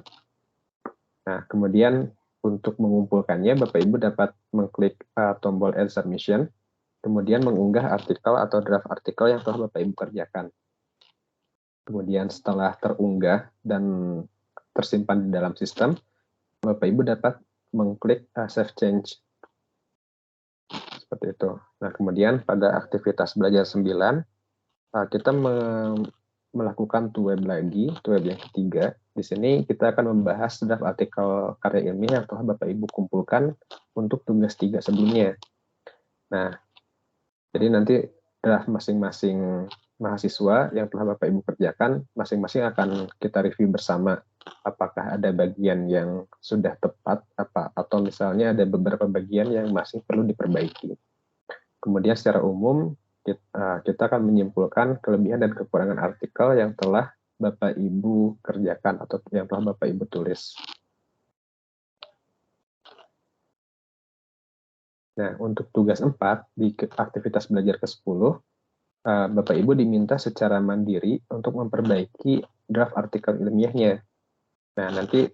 Nah, kemudian untuk mengumpulkannya, Bapak Ibu dapat mengklik tombol Add Submission, kemudian mengunggah artikel atau draft artikel yang telah Bapak Ibu kerjakan. Kemudian setelah terunggah dan tersimpan di dalam sistem, Bapak Ibu dapat mengklik Save Change. Seperti itu. Nah, kemudian pada aktivitas belajar 9, kita melakukan web lagi, web yang ketiga. Di sini kita akan membahas draft artikel karya ilmiah yang telah Bapak Ibu kumpulkan untuk tugas 3 sebelumnya. Nah, jadi nanti draft masing-masing mahasiswa yang telah Bapak Ibu kerjakan, masing-masing akan kita review bersama. Apakah ada bagian yang sudah tepat, atau misalnya ada beberapa bagian yang masih perlu diperbaiki. Kemudian secara umum, kita akan menyimpulkan kelebihan dan kekurangan artikel yang telah Bapak Ibu kerjakan atau yang telah Bapak Ibu tulis. Nah, untuk tugas 4 di aktivitas belajar ke-10, Bapak Ibu diminta secara mandiri untuk memperbaiki draft artikel ilmiahnya. Nah, nanti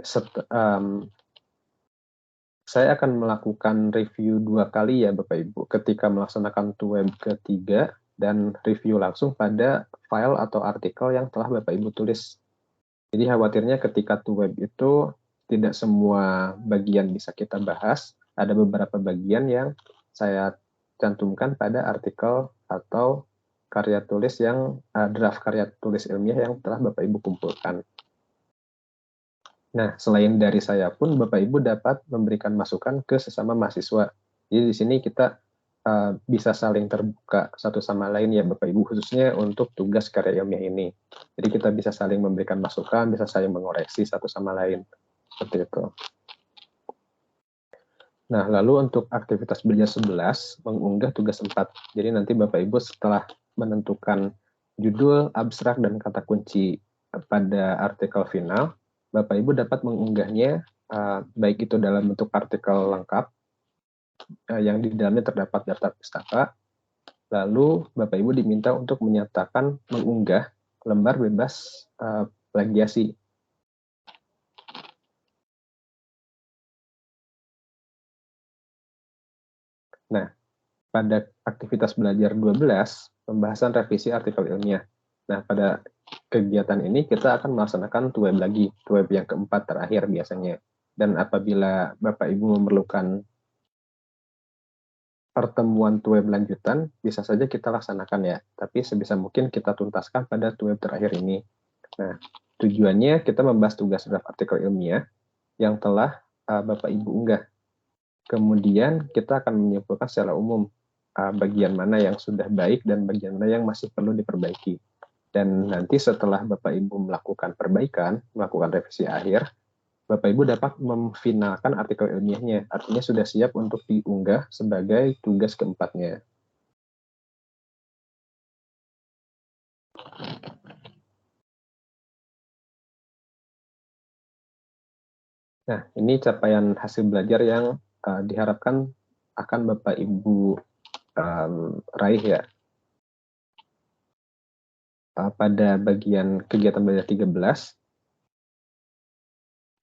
saya akan melakukan review 2 kali ya Bapak Ibu, ketika melaksanakan web ketiga dan review langsung pada file atau artikel yang telah Bapak Ibu tulis. Jadi khawatirnya ketika web itu tidak semua bagian bisa kita bahas, ada beberapa bagian yang saya cantumkan pada artikel atau karya tulis yang draft karya tulis ilmiah yang telah Bapak Ibu kumpulkan. Nah, selain dari saya pun, Bapak Ibu dapat memberikan masukan ke sesama mahasiswa. Jadi di sini kita bisa saling terbuka satu sama lain ya Bapak Ibu, khususnya untuk tugas karya ilmiah ini. Jadi kita bisa saling memberikan masukan, bisa saling mengoreksi satu sama lain. Seperti itu. Nah, lalu untuk aktivitas belajar 11, mengunggah tugas 4. Jadi nanti Bapak Ibu setelah menentukan judul, abstrak, dan kata kunci pada artikel final, Bapak Ibu dapat mengunggahnya baik itu dalam bentuk artikel lengkap, yang di dalamnya terdapat daftar pustaka, lalu Bapak Ibu diminta untuk menyatakan mengunggah lembar bebas plagiasi. Nah, pada aktivitas belajar 12, pembahasan revisi artikel ilmiah. Nah, pada kegiatan ini kita akan melaksanakan TUEB lagi, TUEB yang keempat terakhir biasanya. Dan apabila Bapak Ibu memerlukan pertemuan TUEB lanjutan, bisa saja kita laksanakan ya. Tapi sebisa mungkin kita tuntaskan pada TUEB terakhir ini. Nah, tujuannya kita membahas tugas draft artikel ilmiah yang telah Bapak Ibu unggah. Kemudian kita akan menyimpulkan secara umum bagian mana yang sudah baik dan bagian mana yang masih perlu diperbaiki. Dan nanti setelah Bapak Ibu melakukan perbaikan, melakukan revisi akhir, Bapak Ibu dapat memfinalkan artikel ilmiahnya, artinya sudah siap untuk diunggah sebagai tugas keempatnya. Nah, ini capaian hasil belajar yang diharapkan akan Bapak Ibu raih ya. Pada bagian kegiatan belajar 13,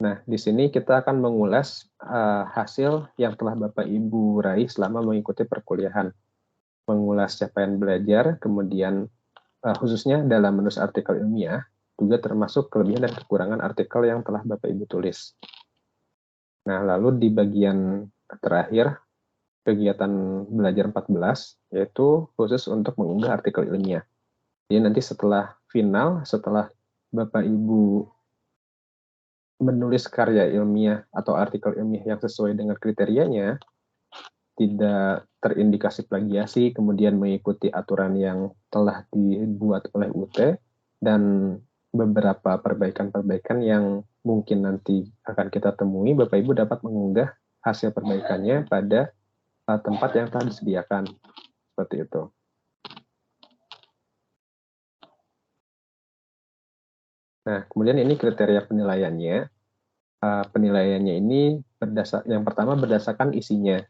nah, di sini kita akan mengulas hasil yang telah Bapak Ibu raih selama mengikuti perkuliahan. Mengulas capaian belajar, kemudian khususnya dalam menulis artikel ilmiah, juga termasuk kelebihan dan kekurangan artikel yang telah Bapak Ibu tulis. Nah, lalu di bagian terakhir, kegiatan belajar 14, yaitu khusus untuk mengunggah artikel ilmiah. Jadi nanti setelah final, setelah Bapak Ibu menulis karya ilmiah atau artikel ilmiah yang sesuai dengan kriterianya, tidak terindikasi plagiasi, kemudian mengikuti aturan yang telah dibuat oleh UT, dan beberapa perbaikan-perbaikan yang mungkin nanti akan kita temui, Bapak Ibu dapat mengunggah hasil perbaikannya pada tempat yang telah disediakan. Seperti itu. Nah, kemudian ini kriteria penilaiannya. Penilaiannya ini yang pertama berdasarkan isinya.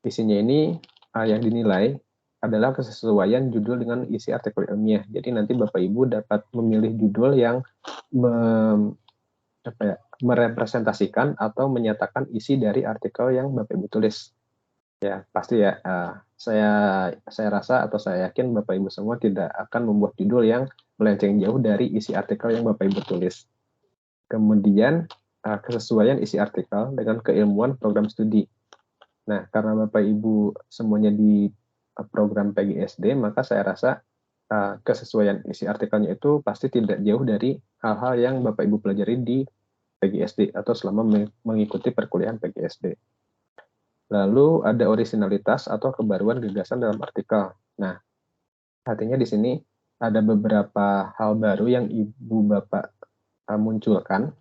Isinya ini yang dinilai adalah kesesuaian judul dengan isi artikel ilmiah. Jadi nanti Bapak Ibu dapat memilih judul yang merepresentasikan atau menyatakan isi dari artikel yang Bapak Ibu tulis. Ya, pasti ya. Saya rasa atau saya yakin Bapak Ibu semua tidak akan membuat judul yang melenceng jauh dari isi artikel yang Bapak Ibu tulis. Kemudian kesesuaian isi artikel dengan keilmuan program studi. Nah, karena Bapak Ibu semuanya di program PGSD, maka saya rasa kesesuaian isi artikelnya itu pasti tidak jauh dari hal-hal yang Bapak Ibu pelajari di PGSD atau selama mengikuti perkuliahan PGSD. Lalu ada originalitas atau kebaruan gagasan dalam artikel. Nah, artinya di sini ada beberapa hal baru yang Ibu Bapak munculkan,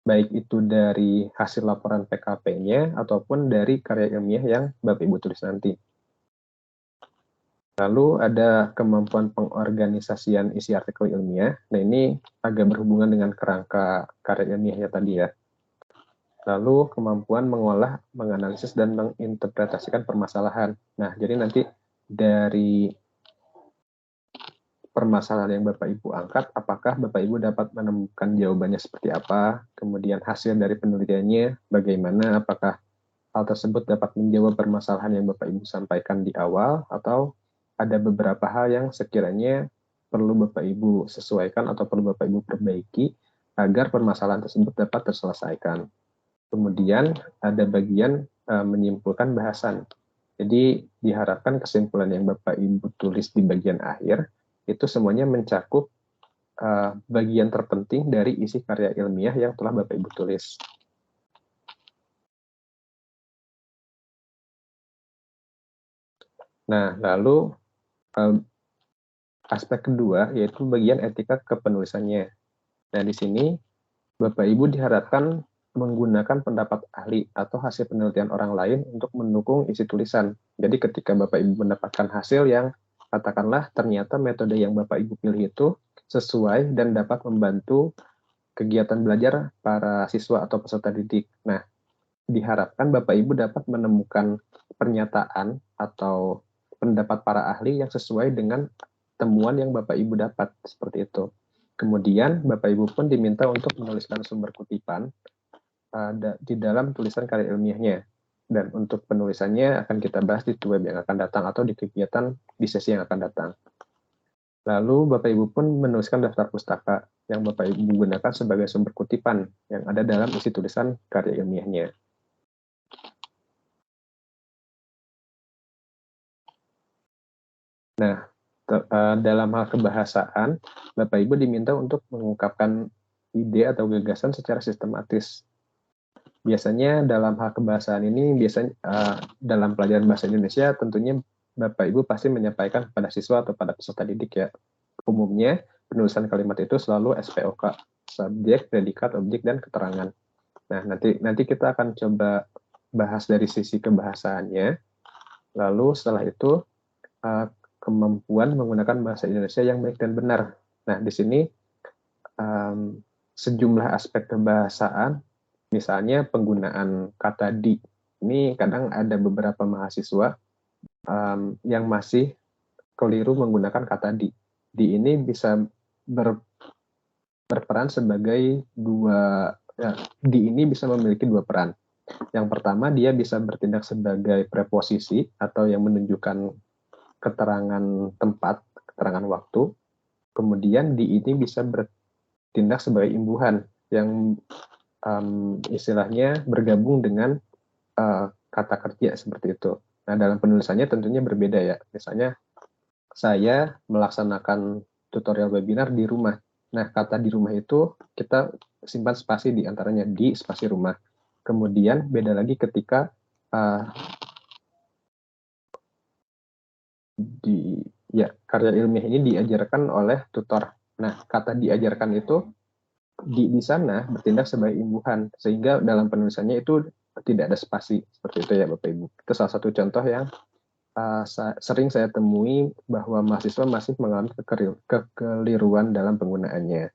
baik itu dari hasil laporan PKP-nya ataupun dari karya ilmiah yang Bapak Ibu tulis nanti. Lalu ada kemampuan pengorganisasian isi artikel ilmiah. Nah, ini agak berhubungan dengan kerangka karya ilmiahnya tadi ya. Lalu kemampuan mengolah, menganalisis, dan menginterpretasikan permasalahan. Nah, jadi nanti dari permasalahan yang Bapak Ibu angkat, apakah Bapak Ibu dapat menemukan jawabannya seperti apa, kemudian hasil dari penelitiannya bagaimana, apakah hal tersebut dapat menjawab permasalahan yang Bapak Ibu sampaikan di awal, atau ada beberapa hal yang sekiranya perlu Bapak Ibu sesuaikan atau perlu Bapak Ibu perbaiki agar permasalahan tersebut dapat terselesaikan. Kemudian ada bagian menyimpulkan bahasan. Jadi diharapkan kesimpulan yang Bapak Ibu tulis di bagian akhir itu semuanya mencakup bagian terpenting dari isi karya ilmiah yang telah Bapak Ibu tulis. Nah, lalu aspek kedua yaitu bagian etika kepenulisannya. Nah, di sini Bapak Ibu diharapkan menggunakan pendapat ahli atau hasil penelitian orang lain untuk mendukung isi tulisan. Jadi ketika Bapak Ibu mendapatkan hasil yang katakanlah ternyata metode yang Bapak Ibu pilih itu sesuai dan dapat membantu kegiatan belajar para siswa atau peserta didik. Nah, diharapkan Bapak Ibu dapat menemukan pernyataan atau pendapat para ahli yang sesuai dengan temuan yang Bapak Ibu dapat, seperti itu. Kemudian Bapak Ibu pun diminta untuk menuliskan sumber kutipan di dalam tulisan karya ilmiahnya. Dan untuk penulisannya akan kita bahas di web yang akan datang atau di kegiatan di sesi yang akan datang. Lalu Bapak Ibu pun menuliskan daftar pustaka yang Bapak Ibu gunakan sebagai sumber kutipan yang ada dalam isi tulisan karya ilmiahnya. Nah, dalam hal kebahasaan, Bapak Ibu diminta untuk mengungkapkan ide atau gagasan secara sistematis. Biasanya dalam hal kebahasaan ini, dalam pelajaran bahasa Indonesia, tentunya Bapak Ibu pasti menyampaikan kepada siswa atau pada peserta didik ya. Umumnya, penulisan kalimat itu selalu SPOK, subjek, predikat, objek, dan keterangan. Nah, nanti kita akan coba bahas dari sisi kebahasaannya. Lalu setelah itu, kemampuan menggunakan bahasa Indonesia yang baik dan benar. Nah, di sini sejumlah aspek kebahasaan, misalnya penggunaan kata di. Ini kadang ada beberapa mahasiswa yang masih keliru menggunakan kata di. Di ini bisa berperan sebagai di ini bisa memiliki dua peran. Yang pertama, dia bisa bertindak sebagai preposisi atau yang menunjukkan keterangan tempat, keterangan waktu. Kemudian di ini bisa bertindak sebagai imbuhan yang istilahnya bergabung dengan kata kerja seperti itu. Nah, dalam penulisannya tentunya berbeda ya. Misalnya saya melaksanakan tutorial webinar di rumah. Nah, kata di rumah itu kita simpan spasi di antaranya di spasi rumah. Kemudian beda lagi ketika karya ilmiah ini diajarkan oleh tutor. Nah, kata diajarkan itu di sana bertindak sebagai imbuhan, sehingga dalam penulisannya itu tidak ada spasi, seperti itu ya Bapak Ibu. Itu salah satu contoh yang sering saya temui bahwa mahasiswa masih mengalami kekeliruan dalam penggunaannya.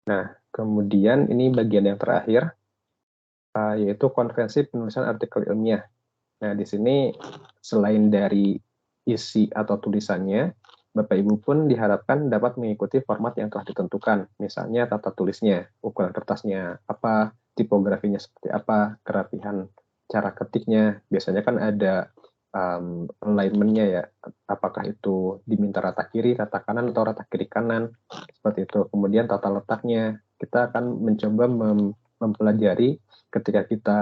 Nah, kemudian ini bagian yang terakhir, yaitu konvensi penulisan artikel ilmiah. Nah, di sini selain dari isi atau tulisannya, Bapak Ibu pun diharapkan dapat mengikuti format yang telah ditentukan, misalnya tata tulisnya, ukuran kertasnya, apa, tipografinya seperti apa, kerapihan cara ketiknya. Biasanya kan ada alignment-nya ya, apakah itu diminta rata kiri, rata kanan, atau rata kiri kanan, seperti itu. Kemudian tata letaknya, kita akan mencoba mempelajari ketika kita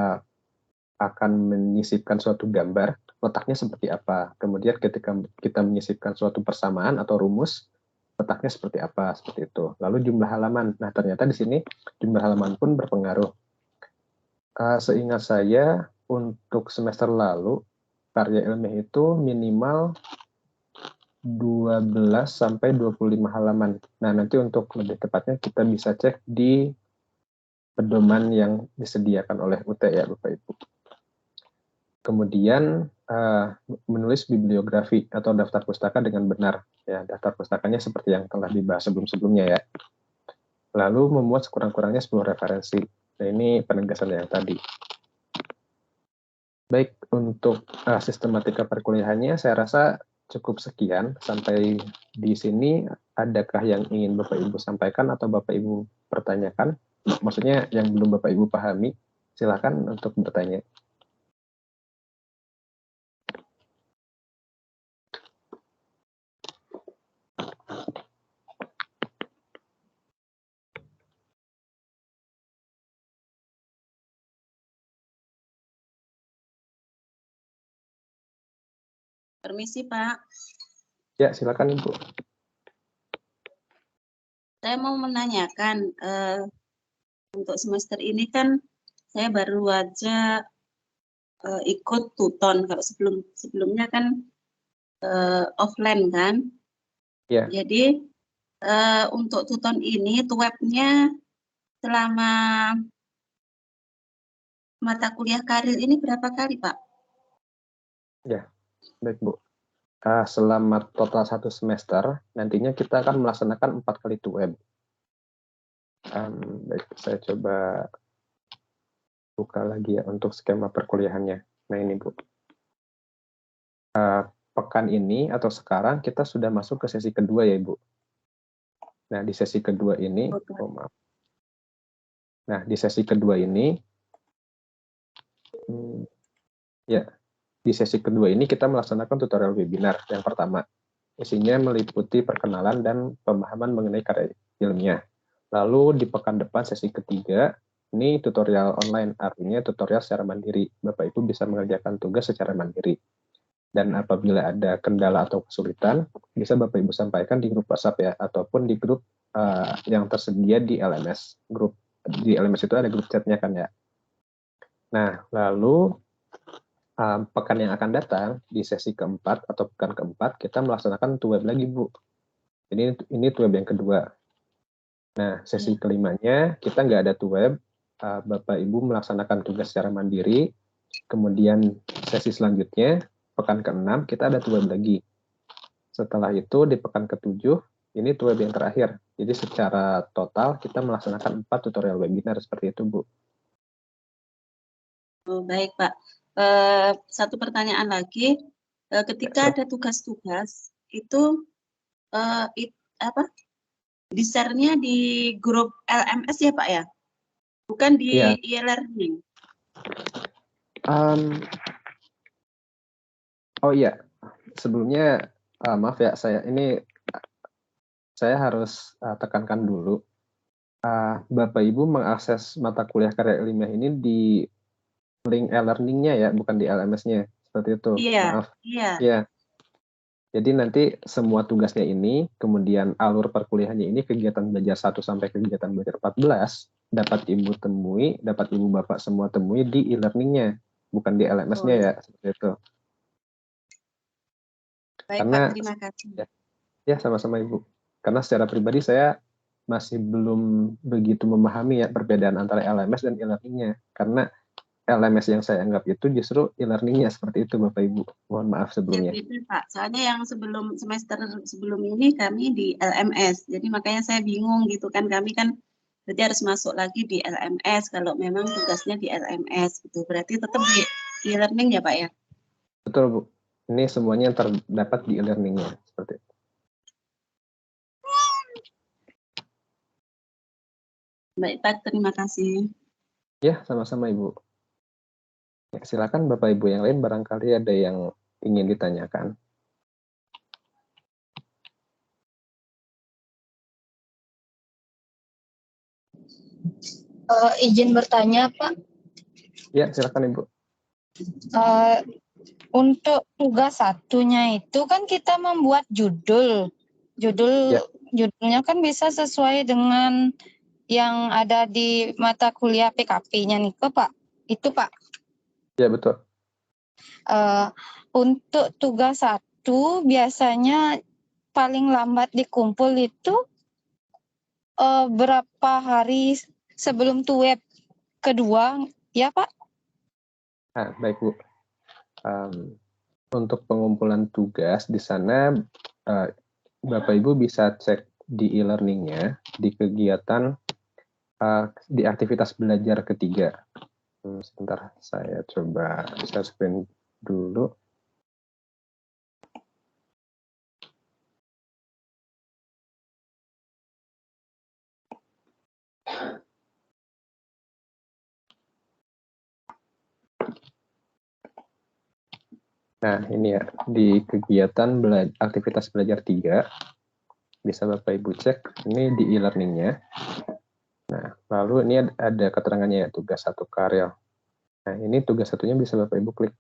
akan menyisipkan suatu gambar, letaknya seperti apa. Kemudian ketika kita menyisipkan suatu persamaan atau rumus, letaknya seperti apa, seperti itu. Lalu jumlah halaman. Nah, ternyata di sini jumlah halaman pun berpengaruh. Seingat saya, untuk semester lalu, karya ilmiah itu minimal 12 sampai 25 halaman. Nah, nanti untuk lebih tepatnya kita bisa cek di pedoman yang disediakan oleh UT ya, Bapak Ibu. Kemudian menulis bibliografi atau daftar pustaka dengan benar. Ya, daftar pustakanya seperti yang telah dibahas sebelum-sebelumnya ya. Lalu membuat sekurang-kurangnya 10 referensi. Nah, ini penegasan yang tadi. Baik, untuk sistematika perkuliahannya saya rasa cukup sekian. Sampai di sini, adakah yang ingin Bapak Ibu sampaikan atau Bapak Ibu pertanyakan? Maksudnya yang belum Bapak Ibu pahami, silakan untuk bertanya. Permisi, Pak. Ya, silakan Ibu. Saya mau menanyakan, untuk semester ini kan saya baru aja ikut tuton. Kalau sebelumnya kan offline kan. Ya, Jadi untuk tuton ini webnya selama mata kuliah karir ini berapa kali, Pak? baik Bu. Selama total 1 semester, nantinya kita akan melaksanakan 4 kali web. Baik, saya coba buka lagi ya untuk skema perkuliahannya. Nah ini Bu. Pekan ini atau sekarang kita sudah masuk ke sesi kedua ya Ibu. Nah di sesi kedua ini, maaf. Nah di sesi kedua ini, di sesi kedua ini kita melaksanakan tutorial webinar yang pertama. Isinya meliputi perkenalan dan pemahaman mengenai karya ilmiah. Lalu di pekan depan sesi ketiga, ini tutorial online, artinya tutorial secara mandiri. Bapak Ibu bisa mengerjakan tugas secara mandiri. Dan apabila ada kendala atau kesulitan, bisa Bapak Ibu sampaikan di grup WhatsApp ya, ataupun di grup yang tersedia di LMS. Di LMS itu ada grup chatnya kan ya. Nah, lalu pekan yang akan datang, di sesi keempat atau pekan keempat, kita melaksanakan web lagi Bu. Ini web yang kedua. Nah, sesi kelimanya, kita nggak ada web, Bapak Ibu melaksanakan tugas secara mandiri, kemudian sesi selanjutnya, pekan ke-6, kita ada web lagi. Setelah itu, di pekan ke-7, ini web yang terakhir. Jadi secara total, kita melaksanakan 4 tutorial webinar seperti itu, Bu. Oh, baik, Pak. Satu pertanyaan lagi. Ketika ada tugas-tugas, itu di-share-nya di grup LMS ya, Pak ya? Bukan di e-learning. Oh iya, sebelumnya maaf ya, saya harus tekankan dulu. Bapak Ibu mengakses mata kuliah karya ilmiah ini di link e-learning-nya ya, bukan di LMS-nya. Seperti itu. Iya, Maaf. iya. Ya. Jadi nanti semua tugasnya ini, kemudian alur perkuliahannya ini, kegiatan belajar 1 sampai kegiatan belajar 14, dapat Ibu temui, dapat Ibu Bapak semua temui di e-learning-nya, bukan di LMS-nya ya, seperti itu. Baik, Karena, Pak, terima kasih. Ya, sama-sama Ibu. Karena secara pribadi saya masih belum begitu memahami ya perbedaan antara LMS dan e-learning-nya. Karena LMS yang saya anggap itu justru e-learning-nya seperti itu Bapak Ibu. Mohon maaf sebelumnya. Ya, betul, Pak. Soalnya yang semester sebelum ini kami di LMS. Jadi makanya saya bingung gitu kan. Kami kan berarti harus masuk lagi di LMS kalau memang tugasnya di LMS gitu. Berarti tetap di e-learning ya, Pak ya? Betul, Bu. Ini semuanya terdapat di e-learning-nya seperti itu. Baik, Pak. Terima kasih. Ya, sama-sama Ibu. Ya, silakan Bapak Ibu yang lain barangkali ada yang ingin ditanyakan. Izin bertanya, Pak. Ya, silakan Ibu. Untuk tugas satunya itu kan kita membuat judul. Judulnya kan bisa sesuai dengan yang ada di mata kuliah PKP-nya nih, Pak. Itu, Pak. Ya, betul. Untuk tugas satu biasanya paling lambat dikumpul itu berapa hari sebelum web kedua, ya Pak? Baik Bu. Untuk pengumpulan tugas di sana Bapak Ibu bisa cek di e-learning-nya di kegiatan di aktivitas belajar ketiga. Sebentar, saya coba share screen dulu. Nah, ini ya, di kegiatan aktivitas belajar 3, bisa Bapak Ibu cek, ini di e-learning-nya. Nah, lalu ini ada keterangannya ya, tugas 1 karya. Nah, ini tugas satunya bisa Bapak Ibu klik.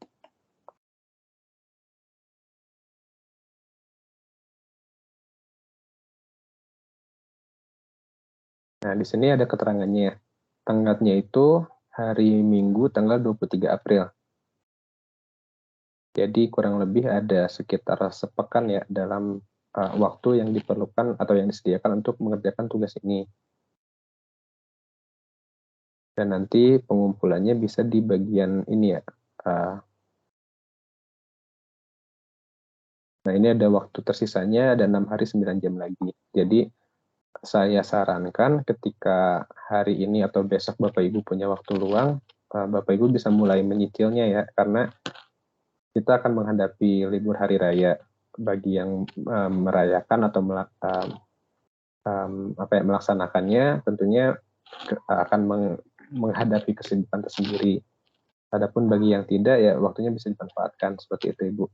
Nah, di sini ada keterangannya. Tanggalnya itu hari Minggu tanggal 23 April. Jadi kurang lebih ada sekitar sepekan ya dalam waktu yang diperlukan atau yang disediakan untuk mengerjakan tugas ini. Dan nanti pengumpulannya bisa di bagian ini ya. Nah, ini ada waktu tersisanya, ada 6 hari 9 jam lagi. Jadi, saya sarankan ketika hari ini atau besok Bapak Ibu punya waktu luang, Bapak Ibu bisa mulai menyicilnya ya, karena kita akan menghadapi libur hari raya. Bagi yang merayakan atau melaksanakannya, tentunya akan menghadapi kesibukan tersendiri. Adapun bagi yang tidak, ya waktunya bisa dimanfaatkan seperti itu, Ibu.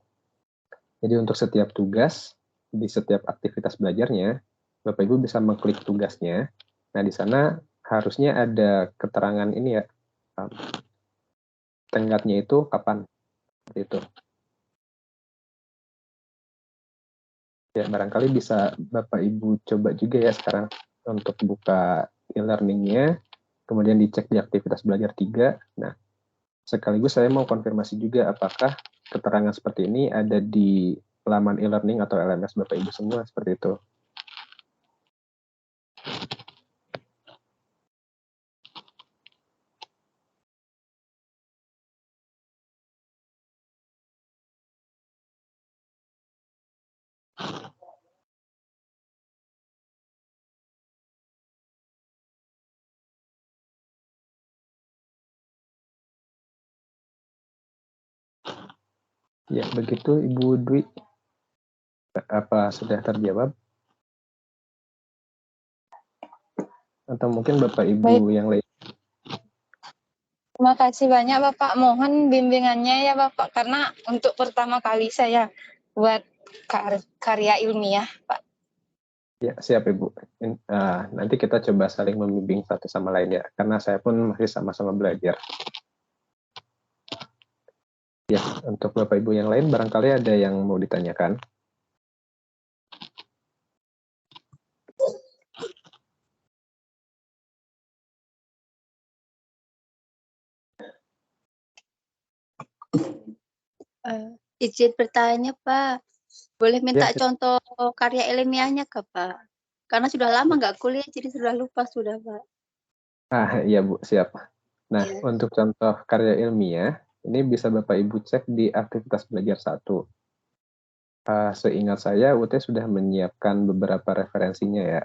Jadi untuk setiap tugas, di setiap aktivitas belajarnya, Bapak Ibu bisa mengklik tugasnya. Nah, di sana harusnya ada keterangan ini ya, tenggatnya itu kapan, seperti itu. Ya, barangkali bisa Bapak Ibu coba juga ya sekarang untuk buka e-learning-nya, kemudian dicek di aktivitas belajar 3. Nah, sekaligus saya mau konfirmasi juga apakah keterangan seperti ini ada di laman e-learning atau LMS Bapak Ibu semua, seperti itu. Ya, begitu Ibu Dwi. Apa sudah terjawab? Atau mungkin Bapak Ibu Baik. yang lain? Terima kasih banyak Bapak. Mohon bimbingannya ya Bapak, karena untuk pertama kali saya buat karya ilmiah Pak. Ya, siap Ibu. Nanti kita coba saling membimbing satu sama lain ya, karena saya pun masih sama-sama belajar. Ya, untuk Bapak Ibu yang lain, barangkali ada yang mau ditanyakan. Izin bertanya Pak, boleh minta Ya, contoh karya ilmiahnya ke Pak? Karena sudah lama nggak kuliah, jadi sudah lupa sudah Pak. iya Bu, siap. Nah, Ya. untuk contoh karya ilmiah, ini bisa Bapak Ibu cek di aktivitas belajar 1. Seingat saya, UT sudah menyiapkan beberapa referensinya ya.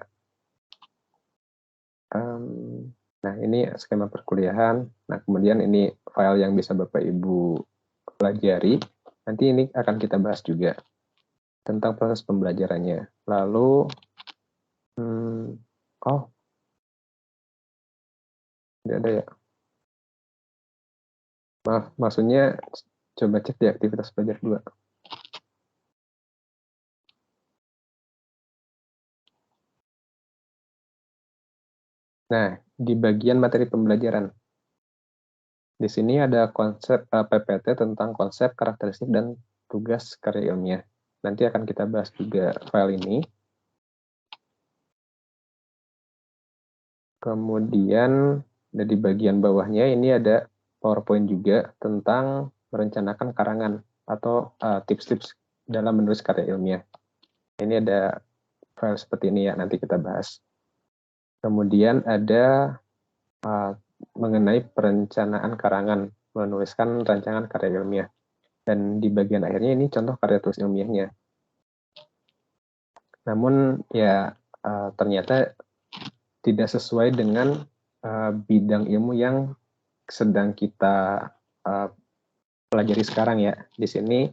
Nah, ini skema perkuliahan. Nah, kemudian ini file yang bisa Bapak Ibu pelajari. Nanti ini akan kita bahas juga tentang proses pembelajarannya. Lalu, tidak ada ya. Maaf, maksudnya coba cek di aktivitas belajar 2. Nah, di bagian materi pembelajaran. Di sini ada konsep PPT tentang konsep, karakteristik, dan tugas karya ilmiah. Nanti akan kita bahas juga file ini. Kemudian di bagian bawahnya ini ada PowerPoint juga tentang merencanakan karangan atau tips-tips dalam menulis karya ilmiah. Ini ada file seperti ini ya, nanti kita bahas. Kemudian ada mengenai perencanaan karangan, menuliskan rancangan karya ilmiah. Dan di bagian akhirnya ini contoh karya tulis ilmiahnya. Namun ya ternyata tidak sesuai dengan bidang ilmu yang sedang kita pelajari sekarang ya. Di sini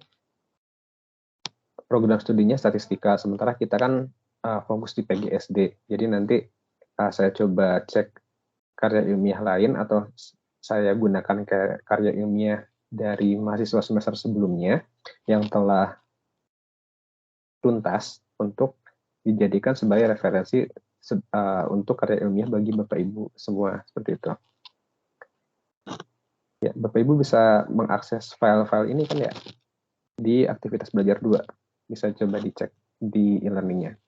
program studinya statistika, sementara kita kan fokus di PGSD. Jadi nanti saya coba cek karya ilmiah lain atau saya gunakan karya ilmiah dari mahasiswa semester sebelumnya yang telah tuntas untuk dijadikan sebagai referensi untuk karya ilmiah bagi Bapak Ibu semua, seperti itu. Ya, Bapak Ibu bisa mengakses file-file ini kan ya di aktivitas belajar 2. Bisa coba dicek di e-learning-nya.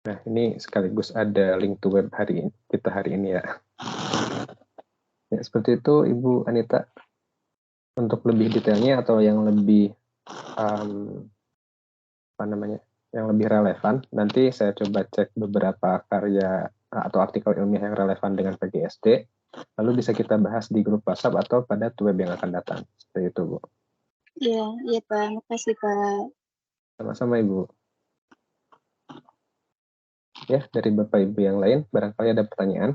Nah, ini sekaligus ada link to web kita hari ini ya. Ya, seperti itu Ibu Anita. Untuk lebih detailnya atau yang lebih apa namanya, yang lebih relevan, nanti saya coba cek beberapa karya atau artikel ilmiah yang relevan dengan PGSD, lalu bisa kita bahas di grup WhatsApp atau pada web yang akan datang. Seperti itu, Bu. Iya, iya Pak. Makasih Pak. Sama-sama, Ibu. Ya, dari Bapak Ibu yang lain, barangkali ada pertanyaan.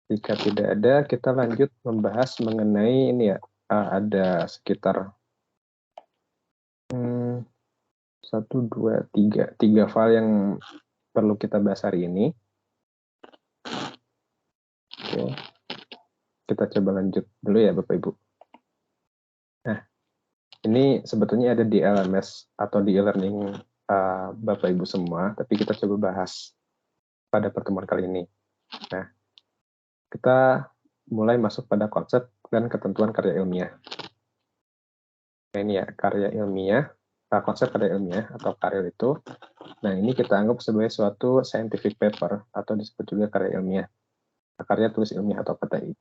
Jika tidak ada, kita lanjut membahas mengenai ini ya, ada sekitar 1, 2, 3 file yang perlu kita bahas hari ini. Oke. Kita coba lanjut dulu ya Bapak Ibu. Nah, ini sebetulnya ada di LMS atau di e-learning Bapak Ibu semua, tapi kita coba bahas pada pertemuan kali ini. Nah, kita mulai masuk pada konsep dan ketentuan karya ilmiah. Nah, ini ya, karya ilmiah, konsep karya ilmiah atau karya itu. Nah, ini kita anggap sebagai suatu scientific paper atau disebut juga karya ilmiah. Karya tulis ilmiah atau KTI.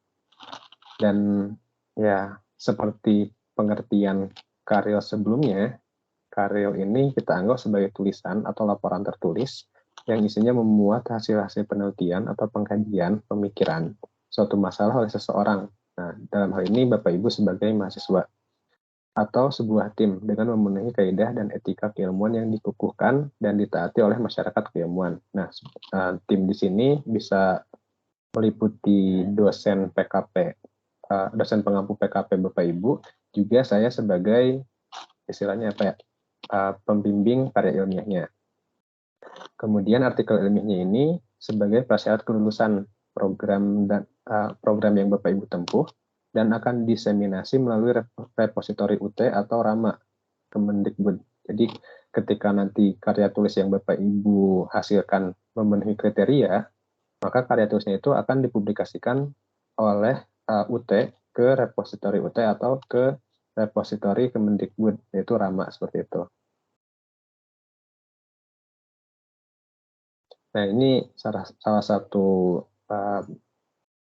Dan ya, seperti pengertian karya sebelumnya, karya ini kita anggap sebagai tulisan atau laporan tertulis yang isinya memuat hasil-hasil penelitian atau pengkajian pemikiran suatu masalah oleh seseorang. Nah, dalam hal ini Bapak Ibu sebagai mahasiswa atau sebuah tim dengan memenuhi kaidah dan etika keilmuan yang dikukuhkan dan ditaati oleh masyarakat keilmuan. Nah, tim di sini bisa meliputi dosen PKP, dosen pengampu PKP Bapak Ibu, juga saya sebagai istilahnya apa ya, pembimbing karya ilmiahnya. Kemudian artikel ilmiahnya ini sebagai prasyarat kelulusan program dan program yang Bapak Ibu tempuh dan akan diseminasi melalui repositori UT atau RAMA Kemendikbud. Jadi ketika nanti karya tulis yang Bapak Ibu hasilkan memenuhi kriteria, maka karya tulisnya itu akan dipublikasikan oleh UT ke repositori UT atau ke repositori Kemendikbud, yaitu RAMA seperti itu. Nah, ini salah satu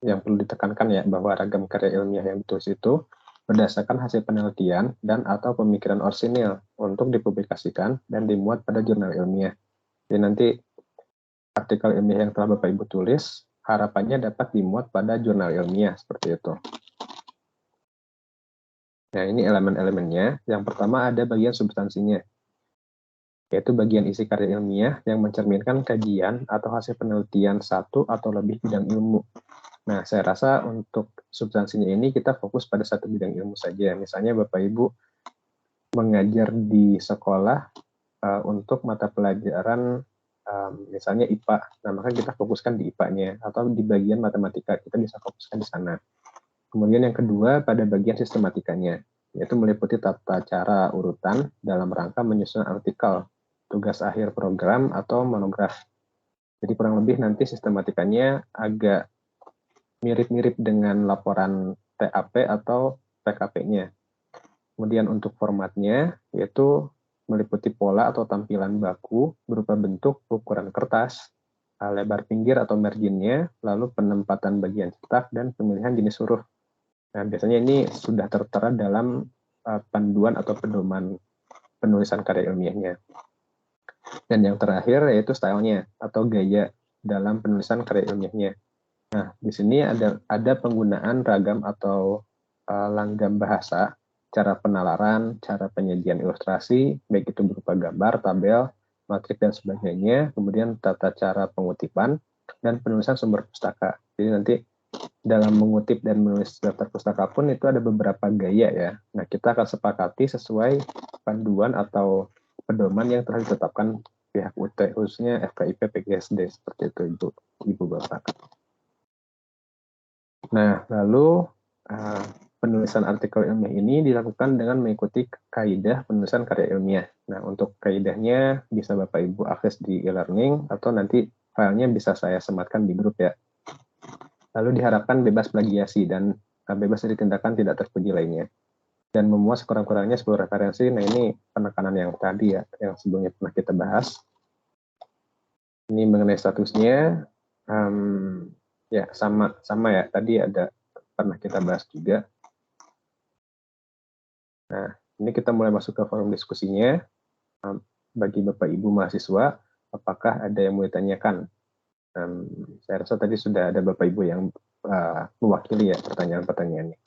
yang perlu ditekankan ya, bahwa ragam karya ilmiah yang ditulis itu berdasarkan hasil penelitian dan atau pemikiran orsinil untuk dipublikasikan dan dimuat pada jurnal ilmiah. Jadi nanti artikel ilmiah yang telah Bapak Ibu tulis, harapannya dapat dimuat pada jurnal ilmiah, seperti itu. Nah, ini elemen-elemennya. Yang pertama ada bagian substansinya, yaitu bagian isi karya ilmiah yang mencerminkan kajian atau hasil penelitian satu atau lebih bidang ilmu. Nah, saya rasa untuk substansinya ini kita fokus pada satu bidang ilmu saja. Misalnya Bapak Ibu mengajar di sekolah untuk mata pelajaran misalnya IPA. Nah, maka kita fokuskan di IPA-nya, atau di bagian matematika kita bisa fokuskan di sana. Kemudian yang kedua pada bagian sistematikanya, yaitu meliputi tata cara urutan dalam rangka menyusun artikel, tugas akhir program atau monograf. Jadi kurang lebih nanti sistematikanya agak mirip-mirip dengan laporan TAP atau PKP-nya. Kemudian untuk formatnya, yaitu meliputi pola atau tampilan baku berupa bentuk, ukuran kertas, lebar pinggir atau marginnya, lalu penempatan bagian cetak, dan pemilihan jenis huruf. Nah, biasanya ini sudah tertera dalam panduan atau pedoman penulisan karya ilmiahnya. Dan yang terakhir yaitu stylenya atau gaya dalam penulisan karya ilmiahnya. Nah, di sini ada penggunaan ragam atau langgam bahasa, cara penalaran, cara penyajian ilustrasi, baik itu berupa gambar, tabel, matrik, dan sebagainya, kemudian tata cara pengutipan, dan penulisan sumber pustaka. Jadi nanti dalam mengutip dan menulis daftar pustaka pun itu ada beberapa gaya ya. Nah, kita akan sepakati sesuai panduan atau pedoman yang telah ditetapkan pihak UT, khususnya FKIP PGSD, seperti itu Ibu Bapak. Nah, lalu penulisan artikel ilmiah ini dilakukan dengan mengikuti kaidah penulisan karya ilmiah. Nah, untuk kaidahnya bisa Bapak Ibu akses di e-learning atau nanti filenya bisa saya sematkan di grup ya. Lalu diharapkan bebas plagiasi dan bebas dari tindakan tidak terpuji lainnya. dan memuat sekurang-kurangnya 10 referensi. Nah, ini penekanan yang tadi ya, yang sebelumnya pernah kita bahas. Ini mengenai statusnya, ya sama ya, tadi ada pernah kita bahas juga. Nah, ini kita mulai masuk ke forum diskusinya. Bagi Bapak Ibu mahasiswa, apakah ada yang mau ditanyakan? Saya rasa tadi sudah ada Bapak Ibu yang mewakili ya pertanyaan-pertanyaannya.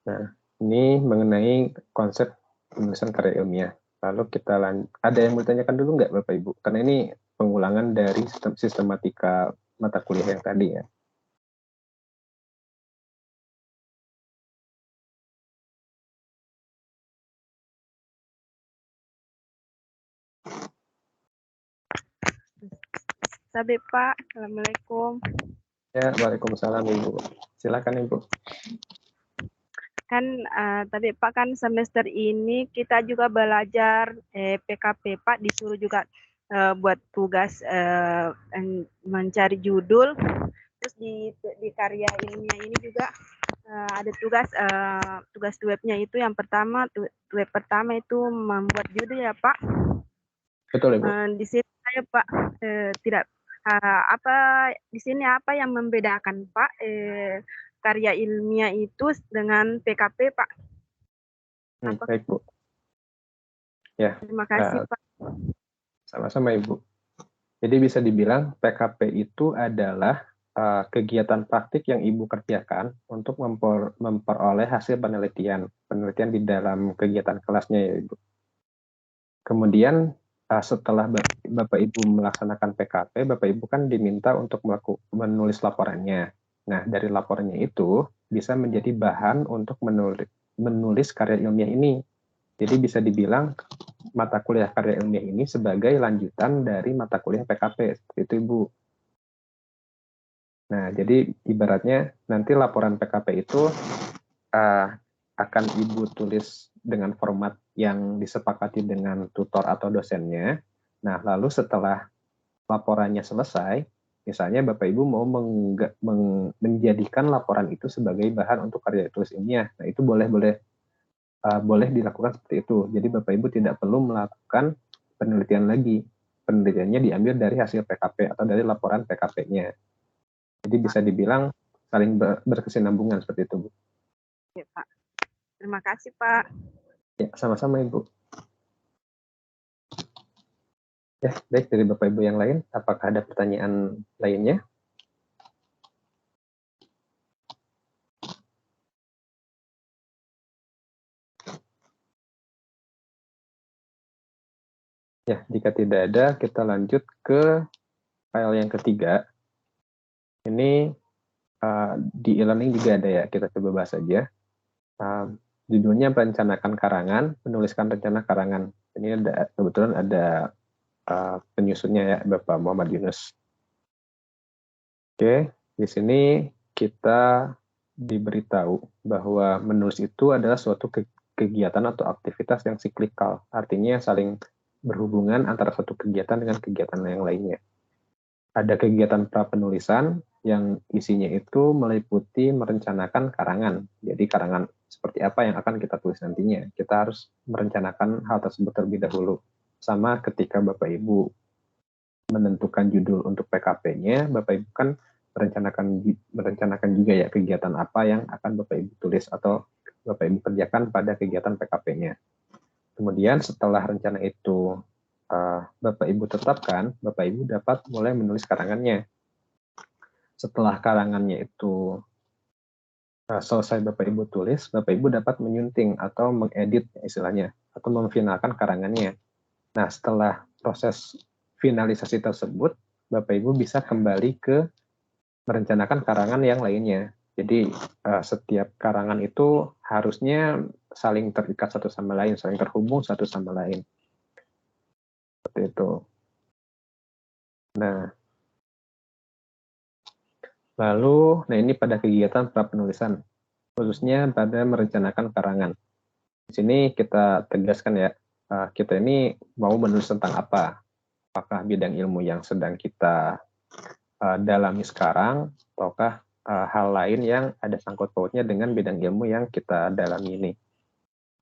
Nah, ini mengenai konsep penulisan karya ilmiah. Lalu kita ada yang mau ditanyakan dulu nggak Bapak Ibu? Karena ini pengulangan dari sistematika mata kuliah yang tadi ya. Sabi Pak, Assalamualaikum. Ya, Waalaikumsalam Ibu. Silakan Ibu. Kan tadi Pak kan semester ini kita juga belajar PKP Pak, disuruh juga buat tugas mencari judul. Terus di karya ilmiah ini juga ada tugas webnya itu yang pertama, web pertama itu membuat judul ya Pak. Betul Ibu. Di sini saya Pak tidak di sini apa yang membedakan Pak karya ilmiah itu dengan PKP Pak? Baik Bu. Ya. Terima kasih Pak. Sama-sama Ibu. Jadi bisa dibilang PKP itu adalah kegiatan praktik yang Ibu kerjakan untuk memperoleh hasil penelitian di dalam kegiatan kelasnya ya Ibu. Kemudian setelah Bapak Ibu melaksanakan PKP, Bapak Ibu kan diminta untuk menulis laporannya. Nah, dari laporannya itu bisa menjadi bahan untuk menulis karya ilmiah ini. Jadi bisa dibilang mata kuliah karya ilmiah ini sebagai lanjutan dari mata kuliah PKP, seperti itu Ibu. Nah, jadi ibaratnya nanti laporan PKP itu akan Ibu tulis dengan format yang disepakati dengan tutor atau dosennya. Nah, lalu setelah laporannya selesai, misalnya Bapak Ibu mau menjadikan laporan itu sebagai bahan untuk karya tulis ilmiah. Nah, itu boleh dilakukan seperti itu. Jadi Bapak Ibu tidak perlu melakukan penelitian lagi. Penelitiannya diambil dari hasil PKP atau dari laporan PKP-nya. Jadi bisa dibilang saling berkesinambungan seperti itu, Bu. Ya, Pak. Terima kasih, Pak. Ya, sama-sama, Ibu. Ya, baik, dari Bapak Ibu yang lain, apakah ada pertanyaan lainnya? Ya, jika tidak ada, kita lanjut ke file yang ketiga. Ini di e-learning juga ada ya, kita coba bahas saja. Judulnya merencanakan karangan, menuliskan rencana karangan. Ini kebetulan ada penyusunnya ya, Bapak Muhammad Yunus. Oke, di sini kita diberitahu bahwa menulis itu adalah suatu kegiatan atau aktivitas yang siklikal, artinya saling berhubungan antara satu kegiatan dengan kegiatan yang lainnya. Ada kegiatan pra-penulisan yang isinya itu meliputi merencanakan karangan. Jadi karangan seperti apa yang akan kita tulis nantinya. Kita harus merencanakan hal tersebut terlebih dahulu. Sama ketika Bapak Ibu menentukan judul untuk PKP-nya, Bapak Ibu kan merencanakan juga ya kegiatan apa yang akan Bapak Ibu tulis atau Bapak Ibu kerjakan pada kegiatan PKP-nya. Kemudian setelah rencana itu Bapak Ibu tetapkan, Bapak Ibu dapat mulai menulis karangannya. Setelah karangannya itu selesai Bapak Ibu tulis, Bapak Ibu dapat menyunting atau mengedit istilahnya, atau memfinalkan karangannya. Nah, setelah proses finalisasi tersebut, Bapak Ibu bisa kembali ke merencanakan karangan yang lainnya. Jadi setiap karangan itu harusnya saling terikat satu sama lain, saling terhubung satu sama lain. Seperti itu. Nah, lalu, ini pada kegiatan pra-penulisan, khususnya pada merencanakan karangan. Di sini kita tegaskan ya, kita ini mau menulis tentang apa? Apakah bidang ilmu yang sedang kita dalami sekarang, ataukah hal lain yang ada sangkut pautnya dengan bidang ilmu yang kita dalami ini.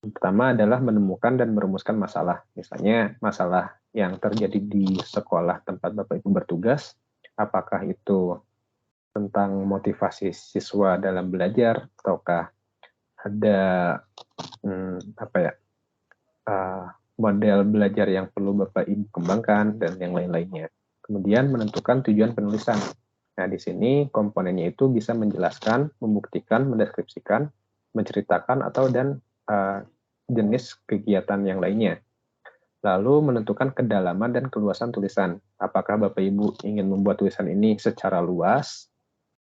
Pertama adalah menemukan dan merumuskan masalah. Misalnya masalah yang terjadi di sekolah tempat Bapak Ibu bertugas, apakah itu tentang motivasi siswa dalam belajar, ataukah ada model belajar yang perlu Bapak Ibu kembangkan, dan yang lain-lainnya. Kemudian menentukan tujuan penulisan. Nah, di sini komponennya itu bisa menjelaskan, membuktikan, mendeskripsikan, menceritakan, atau jenis kegiatan yang lainnya. Lalu menentukan kedalaman dan keluasan tulisan. Apakah Bapak Ibu ingin membuat tulisan ini secara luas?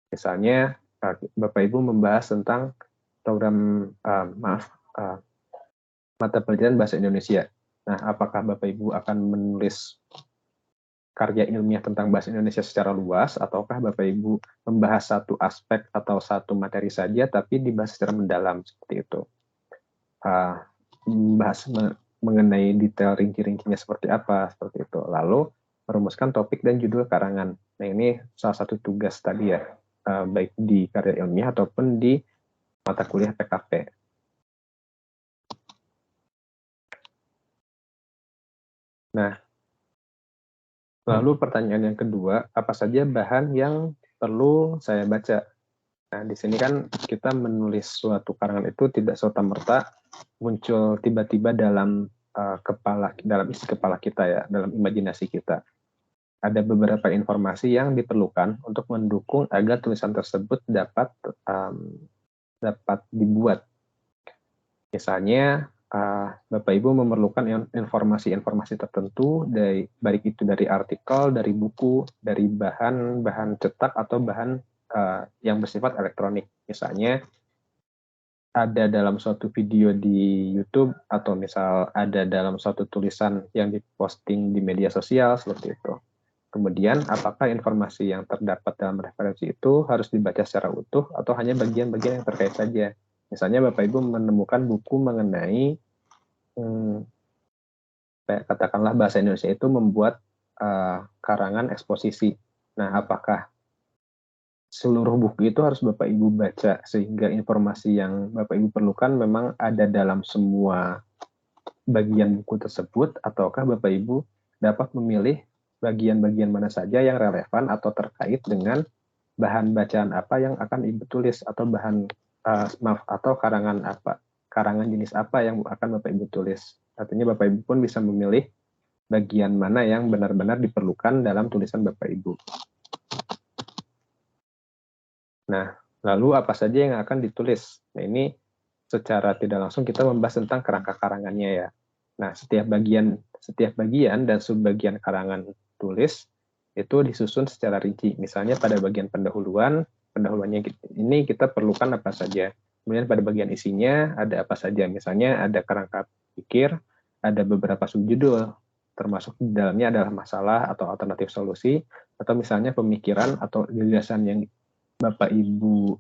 Misalnya, Bapak Ibu membahas tentang program, mata pelajaran Bahasa Indonesia. Nah, apakah Bapak Ibu akan menulis karya ilmiah tentang Bahasa Indonesia secara luas, ataukah Bapak Ibu membahas satu aspek atau satu materi saja, tapi dibahas secara mendalam, seperti itu. Membahas mengenai detail rinci-rincinya seperti apa, seperti itu. Lalu merumuskan topik dan judul karangan. Nah, ini salah satu tugas tadi ya, baik di karya ilmiah ataupun di mata kuliah PKP. Nah, lalu pertanyaan yang kedua, apa saja bahan yang perlu saya baca? Nah, di sini kan kita menulis suatu karangan itu tidak serta-merta muncul tiba-tiba dalam dalam isi kepala kita ya, dalam imajinasi kita. Ada beberapa informasi yang diperlukan untuk mendukung agar tulisan tersebut dapat dibuat. Misalnya, Bapak Ibu memerlukan informasi-informasi tertentu, baik itu dari artikel, dari buku, dari bahan cetak atau bahan yang bersifat elektronik. Misalnya ada dalam suatu video di YouTube, atau misal ada dalam suatu tulisan yang diposting di media sosial, seperti itu. Kemudian, apakah informasi yang terdapat dalam referensi itu harus dibaca secara utuh atau hanya bagian-bagian yang terkait saja? Misalnya Bapak Ibu menemukan buku mengenai katakanlah Bahasa Indonesia itu membuat karangan eksposisi. Nah, apakah seluruh buku itu harus Bapak Ibu baca sehingga informasi yang Bapak Ibu perlukan memang ada dalam semua bagian buku tersebut, ataukah Bapak Ibu dapat memilih bagian-bagian mana saja yang relevan atau terkait dengan bahan bacaan apa yang akan Ibu tulis, atau atau karangan jenis apa yang akan Bapak Ibu tulis. Artinya Bapak Ibu pun bisa memilih bagian mana yang benar-benar diperlukan dalam tulisan Bapak Ibu. Nah, lalu apa saja yang akan ditulis? Nah, ini secara tidak langsung kita membahas tentang kerangka karangannya ya. Nah, setiap bagian dan subbagian karangan tulis itu disusun secara rinci. Misalnya pada bagian pendahuluannya ini kita perlukan apa saja. Kemudian pada bagian isinya ada apa saja. Misalnya ada kerangka pikir, ada beberapa subjudul, termasuk di dalamnya adalah masalah atau alternatif solusi, atau misalnya pemikiran atau gagasan yang Bapak Ibu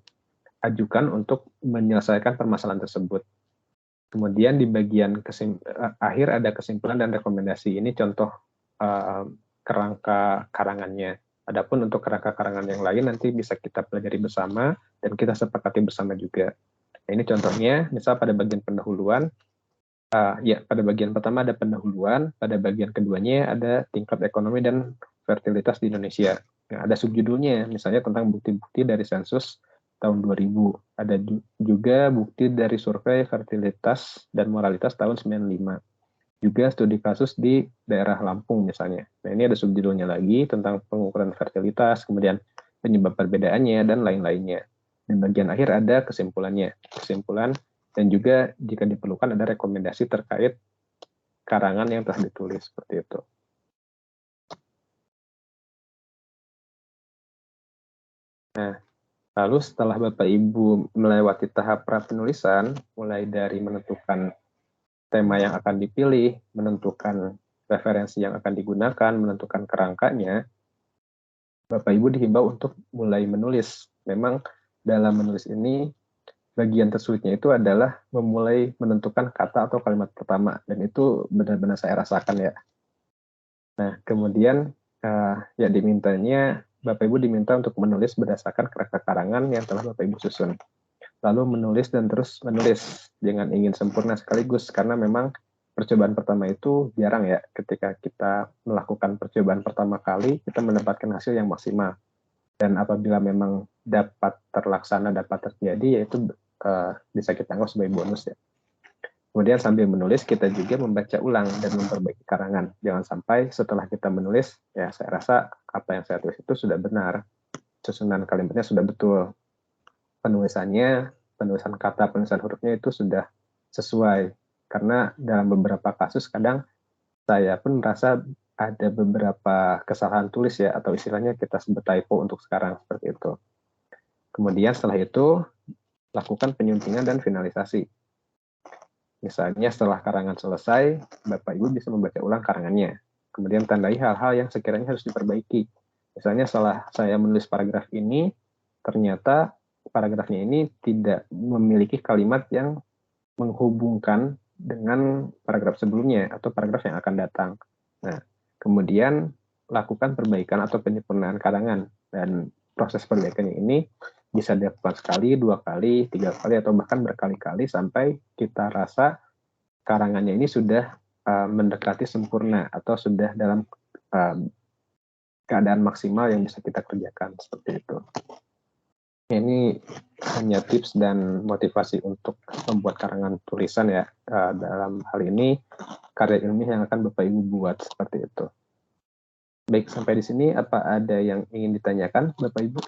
ajukan untuk menyelesaikan permasalahan tersebut. Kemudian di bagian akhir ada kesimpulan dan rekomendasi. Ini contoh kerangka karangannya. Adapun untuk kerangka karangan yang lain nanti bisa kita pelajari bersama dan kita sepakati bersama juga. Nah, ini contohnya, misal pada bagian pendahuluan, pada bagian pertama ada pendahuluan, pada bagian keduanya ada tingkat ekonomi dan fertilitas di Indonesia. Nah, ada subjudulnya, misalnya tentang bukti-bukti dari sensus tahun 2000. Ada juga bukti dari survei fertilitas dan moralitas tahun 95. Juga studi kasus di daerah Lampung misalnya. Nah, ini ada subjudulnya lagi tentang pengukuran fertilitas, kemudian penyebab perbedaannya, dan lain-lainnya. Dan bagian akhir ada kesimpulannya. Kesimpulan dan juga jika diperlukan ada rekomendasi terkait karangan yang telah ditulis, seperti itu. Nah, lalu setelah Bapak Ibu melewati tahap prapenulisan, mulai dari menentukan tema yang akan dipilih, menentukan referensi yang akan digunakan, menentukan kerangkanya, Bapak Ibu dihimbau untuk mulai menulis. Memang dalam menulis ini, bagian tersulitnya itu adalah memulai menentukan kata atau kalimat pertama, dan itu benar-benar saya rasakan ya. Nah, kemudian ya dimintanya Bapak Ibu diminta untuk menulis berdasarkan kerangka karangan yang telah Bapak Ibu susun. Lalu menulis dan terus menulis, jangan ingin sempurna sekaligus, karena memang percobaan pertama itu jarang ya, ketika kita melakukan percobaan pertama kali, kita mendapatkan hasil yang maksimal. Dan apabila memang dapat terlaksana, dapat terjadi, yaitu bisa kita anggap sebagai bonus ya. Kemudian sambil menulis, kita juga membaca ulang dan memperbaiki karangan. Jangan sampai setelah kita menulis, ya saya rasa apa yang saya tulis itu sudah benar, susunan kalimatnya sudah betul, penulisan kata, penulisan hurufnya itu sudah sesuai. Karena dalam beberapa kasus kadang saya pun merasa ada beberapa kesalahan tulis ya, atau istilahnya kita sebut typo untuk sekarang, seperti itu. Kemudian setelah itu, lakukan penyuntingan dan finalisasi. Misalnya setelah karangan selesai, Bapak Ibu bisa membaca ulang karangannya. Kemudian tandai hal-hal yang sekiranya harus diperbaiki. Misalnya setelah saya menulis paragraf ini, ternyata paragrafnya ini tidak memiliki kalimat yang menghubungkan dengan paragraf sebelumnya atau paragraf yang akan datang. Nah, kemudian lakukan perbaikan atau penyempurnaan karangan, dan proses perbaikannya ini bisa dilakukan sekali, 2 kali, 3 kali, atau bahkan berkali-kali sampai kita rasa karangannya ini sudah mendekati sempurna atau sudah dalam keadaan maksimal yang bisa kita kerjakan, seperti itu. Ini hanya tips dan motivasi untuk membuat karangan tulisan ya, dalam hal ini karya ilmiah yang akan Bapak Ibu buat, seperti itu. Baik, sampai di sini apa ada yang ingin ditanyakan Bapak Ibu?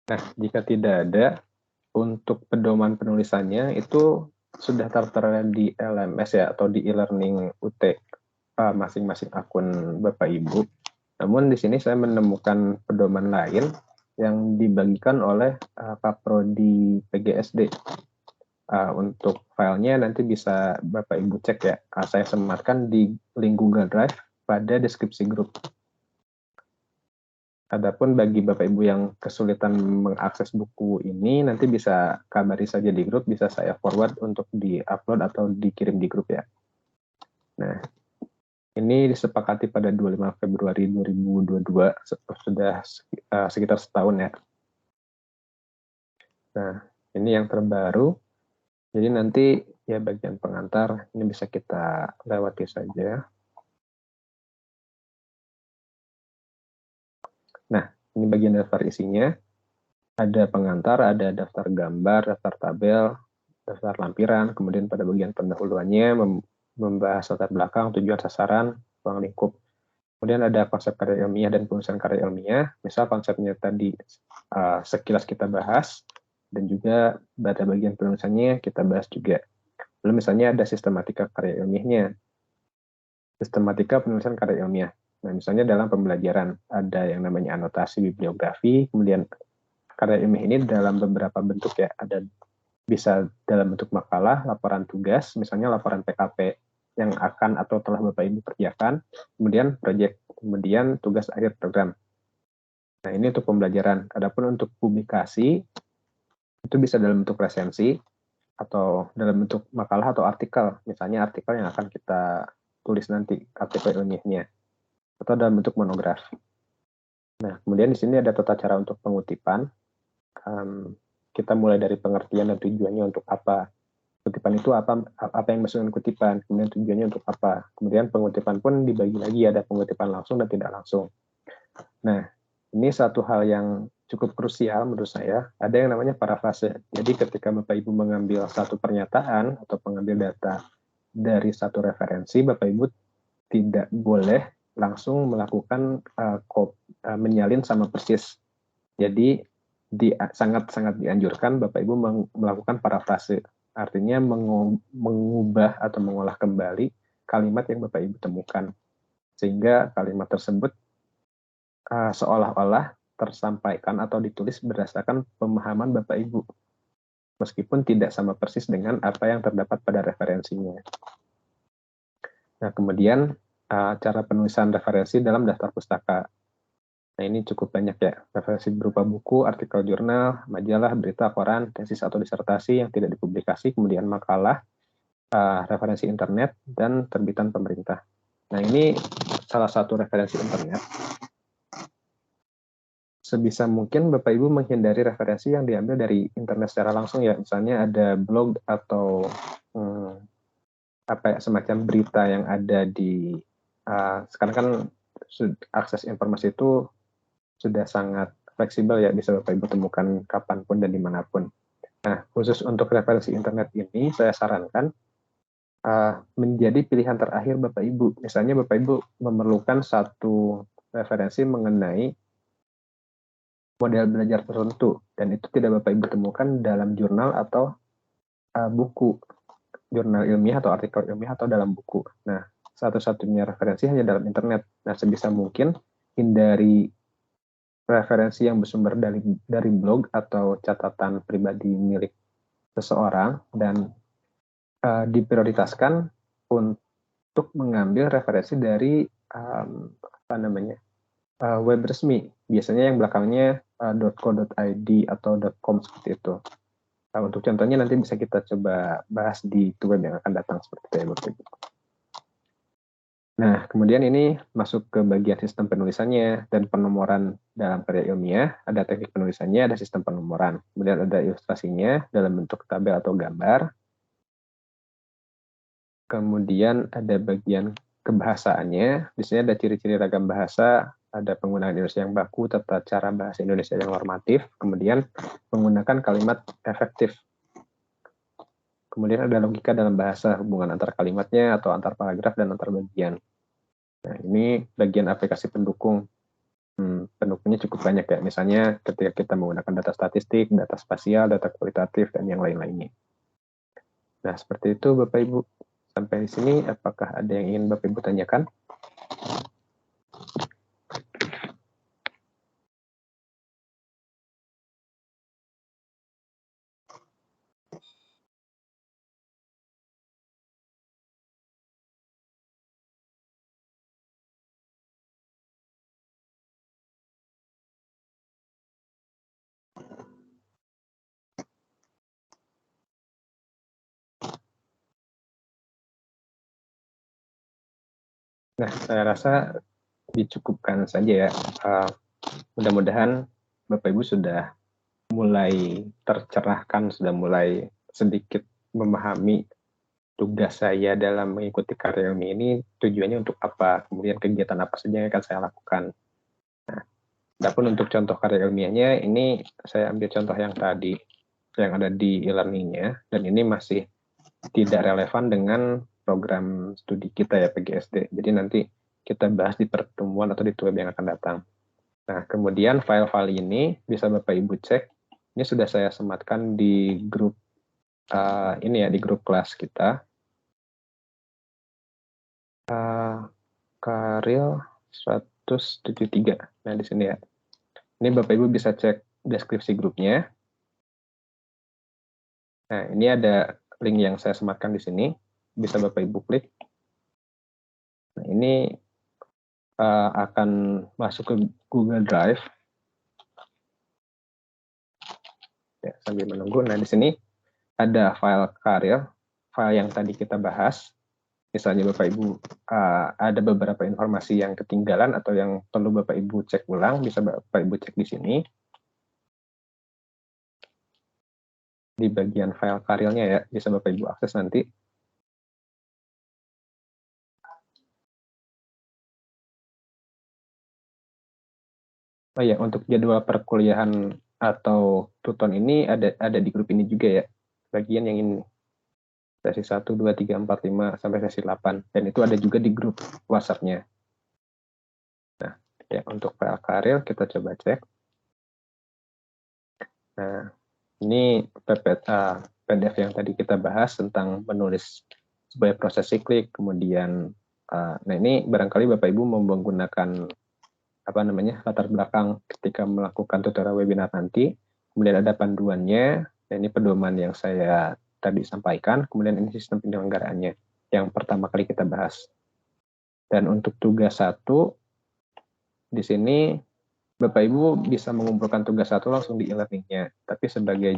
Nah, jika tidak ada, untuk pedoman penulisannya itu sudah tertera di LMS ya, atau di e-learning UT masing-masing akun Bapak Ibu. Namun di sini saya menemukan pedoman lain yang dibagikan oleh Kaprodi PGSD. Untuk filenya nanti bisa Bapak Ibu cek ya. Saya sematkan di link Google Drive pada deskripsi grup. Adapun bagi Bapak Ibu yang kesulitan mengakses buku ini, nanti bisa kabari saja di grup, bisa saya forward untuk di-upload atau dikirim di grup ya. Nah, ini disepakati pada 25 Februari 2022, sudah sekitar setahun ya. Nah, ini yang terbaru. Jadi nanti ya bagian pengantar, ini bisa kita lewati saja. Nah, ini bagian daftar isinya. Ada pengantar, ada daftar gambar, daftar tabel, daftar lampiran, kemudian pada bagian pendahuluannya membahas latar belakang, tujuan sasaran, ruang lingkup. Kemudian ada konsep karya ilmiah dan penulisan karya ilmiah. Misal konsepnya tadi sekilas kita bahas, dan juga pada bagian penulisannya kita bahas juga. Lalu misalnya ada sistematika karya ilmiahnya, sistematika penulisan karya ilmiah. Nah, misalnya dalam pembelajaran ada yang namanya anotasi bibliografi, kemudian karya ilmiah ini dalam beberapa bentuk ya, ada bisa dalam bentuk makalah, laporan tugas, misalnya laporan PKP yang akan atau telah Bapak Ibu kerjakan, kemudian proyek, kemudian tugas akhir program. Nah, ini untuk pembelajaran. Adapun untuk publikasi, itu bisa dalam bentuk resensi, atau dalam bentuk makalah atau artikel, misalnya artikel yang akan kita tulis nanti, artikel ilmiahnya, atau dalam bentuk monografi. Nah, kemudian di sini ada tata cara untuk pengutipan. Kita mulai dari pengertian dan tujuannya untuk apa. Kutipan itu apa yang maksud dengan kutipan, kemudian tujuannya untuk apa. Kemudian pengutipan pun dibagi lagi, ada pengutipan langsung dan tidak langsung. Nah, ini satu hal yang cukup krusial menurut saya, ada yang namanya parafrase. Jadi ketika Bapak Ibu mengambil satu pernyataan atau mengambil data dari satu referensi, Bapak Ibu tidak boleh langsung melakukan menyalin sama persis. Jadi sangat-sangat dianjurkan Bapak Ibu melakukan parafrase, artinya mengubah atau mengolah kembali kalimat yang Bapak Ibu temukan, sehingga kalimat tersebut seolah-olah tersampaikan atau ditulis berdasarkan pemahaman Bapak Ibu. meskipun tidak sama persis dengan apa yang terdapat pada referensinya. Nah, kemudian cara penulisan referensi dalam daftar pustaka. Nah, ini cukup banyak ya, referensi berupa buku, artikel jurnal, majalah, berita, koran, tesis atau disertasi yang tidak dipublikasi, kemudian makalah, referensi internet, dan terbitan pemerintah. Nah, ini salah satu referensi internet. Sebisa mungkin Bapak Ibu menghindari referensi yang diambil dari internet secara langsung ya, misalnya ada blog atau semacam berita yang ada di sekarang kan akses informasi itu sudah sangat fleksibel ya, bisa Bapak Ibu temukan kapanpun dan dimanapun. Nah, khusus untuk referensi internet ini saya sarankan menjadi pilihan terakhir Bapak Ibu. Misalnya Bapak Ibu memerlukan satu referensi mengenai model belajar tertentu, dan itu tidak Bapak Ibu temukan dalam jurnal atau buku, jurnal ilmiah atau artikel ilmiah atau dalam buku. Nah, satu-satunya referensi hanya dalam internet. Nah, sebisa mungkin hindari referensi yang bersumber dari blog atau catatan pribadi milik seseorang, dan diprioritaskan untuk mengambil referensi dari web resmi, biasanya yang belakangnya .co.id atau .com seperti itu. Untuk contohnya nanti bisa kita coba bahas di web yang akan datang seperti itu. Nah, kemudian ini masuk ke bagian sistem penulisannya dan penomoran dalam karya ilmiah. Ada teknik penulisannya, ada sistem penomoran. Kemudian ada ilustrasinya dalam bentuk tabel atau gambar. Kemudian ada bagian kebahasaannya. Di sini ada ciri-ciri ragam bahasa, ada penggunaan Indonesia yang baku, tata cara bahasa Indonesia yang normatif, kemudian menggunakan kalimat efektif. Kemudian ada logika dalam bahasa, hubungan antar kalimatnya atau antar paragraf dan antar bagian. Nah, ini bagian aplikasi pendukung. Pendukungnya cukup banyak ya. Misalnya ketika kita menggunakan data statistik, data spasial, data kualitatif, dan yang lain-lainnya. Nah, seperti itu Bapak Ibu. Sampai di sini, apakah ada yang ingin Bapak Ibu tanyakan? Nah, saya rasa dicukupkan saja ya. Mudah-mudahan Bapak Ibu sudah mulai tercerahkan, sudah mulai sedikit memahami tugas saya dalam mengikuti karya ilmiah ini, tujuannya untuk apa, kemudian kegiatan apa saja yang akan saya lakukan. Nah, adapun untuk contoh karya ilmiahnya, ini saya ambil contoh yang tadi, yang ada di e-learning-nya, dan ini masih tidak relevan dengan program studi kita ya, PGSD. Jadi nanti kita bahas di pertemuan atau di web yang akan datang. Nah, kemudian file-file ini bisa Bapak Ibu cek. Ini sudah saya sematkan di grup ini ya, di grup kelas kita. Karil 173. Nah, di sini ya. Ini Bapak Ibu bisa cek deskripsi grupnya. Nah, ini ada link yang saya sematkan di sini. Bisa Bapak Ibu klik. Nah, ini akan masuk ke Google Drive. Ya, sambil menunggu. Nah, di sini ada file karya, file yang tadi kita bahas. Misalnya Bapak Ibu ada beberapa informasi yang ketinggalan atau yang perlu Bapak Ibu cek ulang, bisa Bapak Ibu cek di sini. Di bagian file karyanya ya, bisa Bapak Ibu akses nanti. Oh ya, untuk jadwal perkuliahan atau tuton ini ada di grup ini juga ya. Bagian yang ini. Sesi 1, 2, 3, 4, 5, sampai sesi 8. Dan itu ada juga di grup WhatsApp-nya. Nah, ya untuk file karya kita coba cek. Nah, ini PDF yang tadi kita bahas tentang menulis sebagai proses siklik, kemudian, nah ini barangkali Bapak Ibu mau menggunakan latar belakang ketika melakukan tutorial webinar nanti, kemudian ada panduannya, Nah, ini pedoman yang saya tadi sampaikan, kemudian ini sistem penyelenggaraannya yang pertama kali kita bahas. Dan untuk tugas 1, di sini Bapak Ibu bisa mengumpulkan tugas 1 langsung di e-learning-nya. Tapi sebagai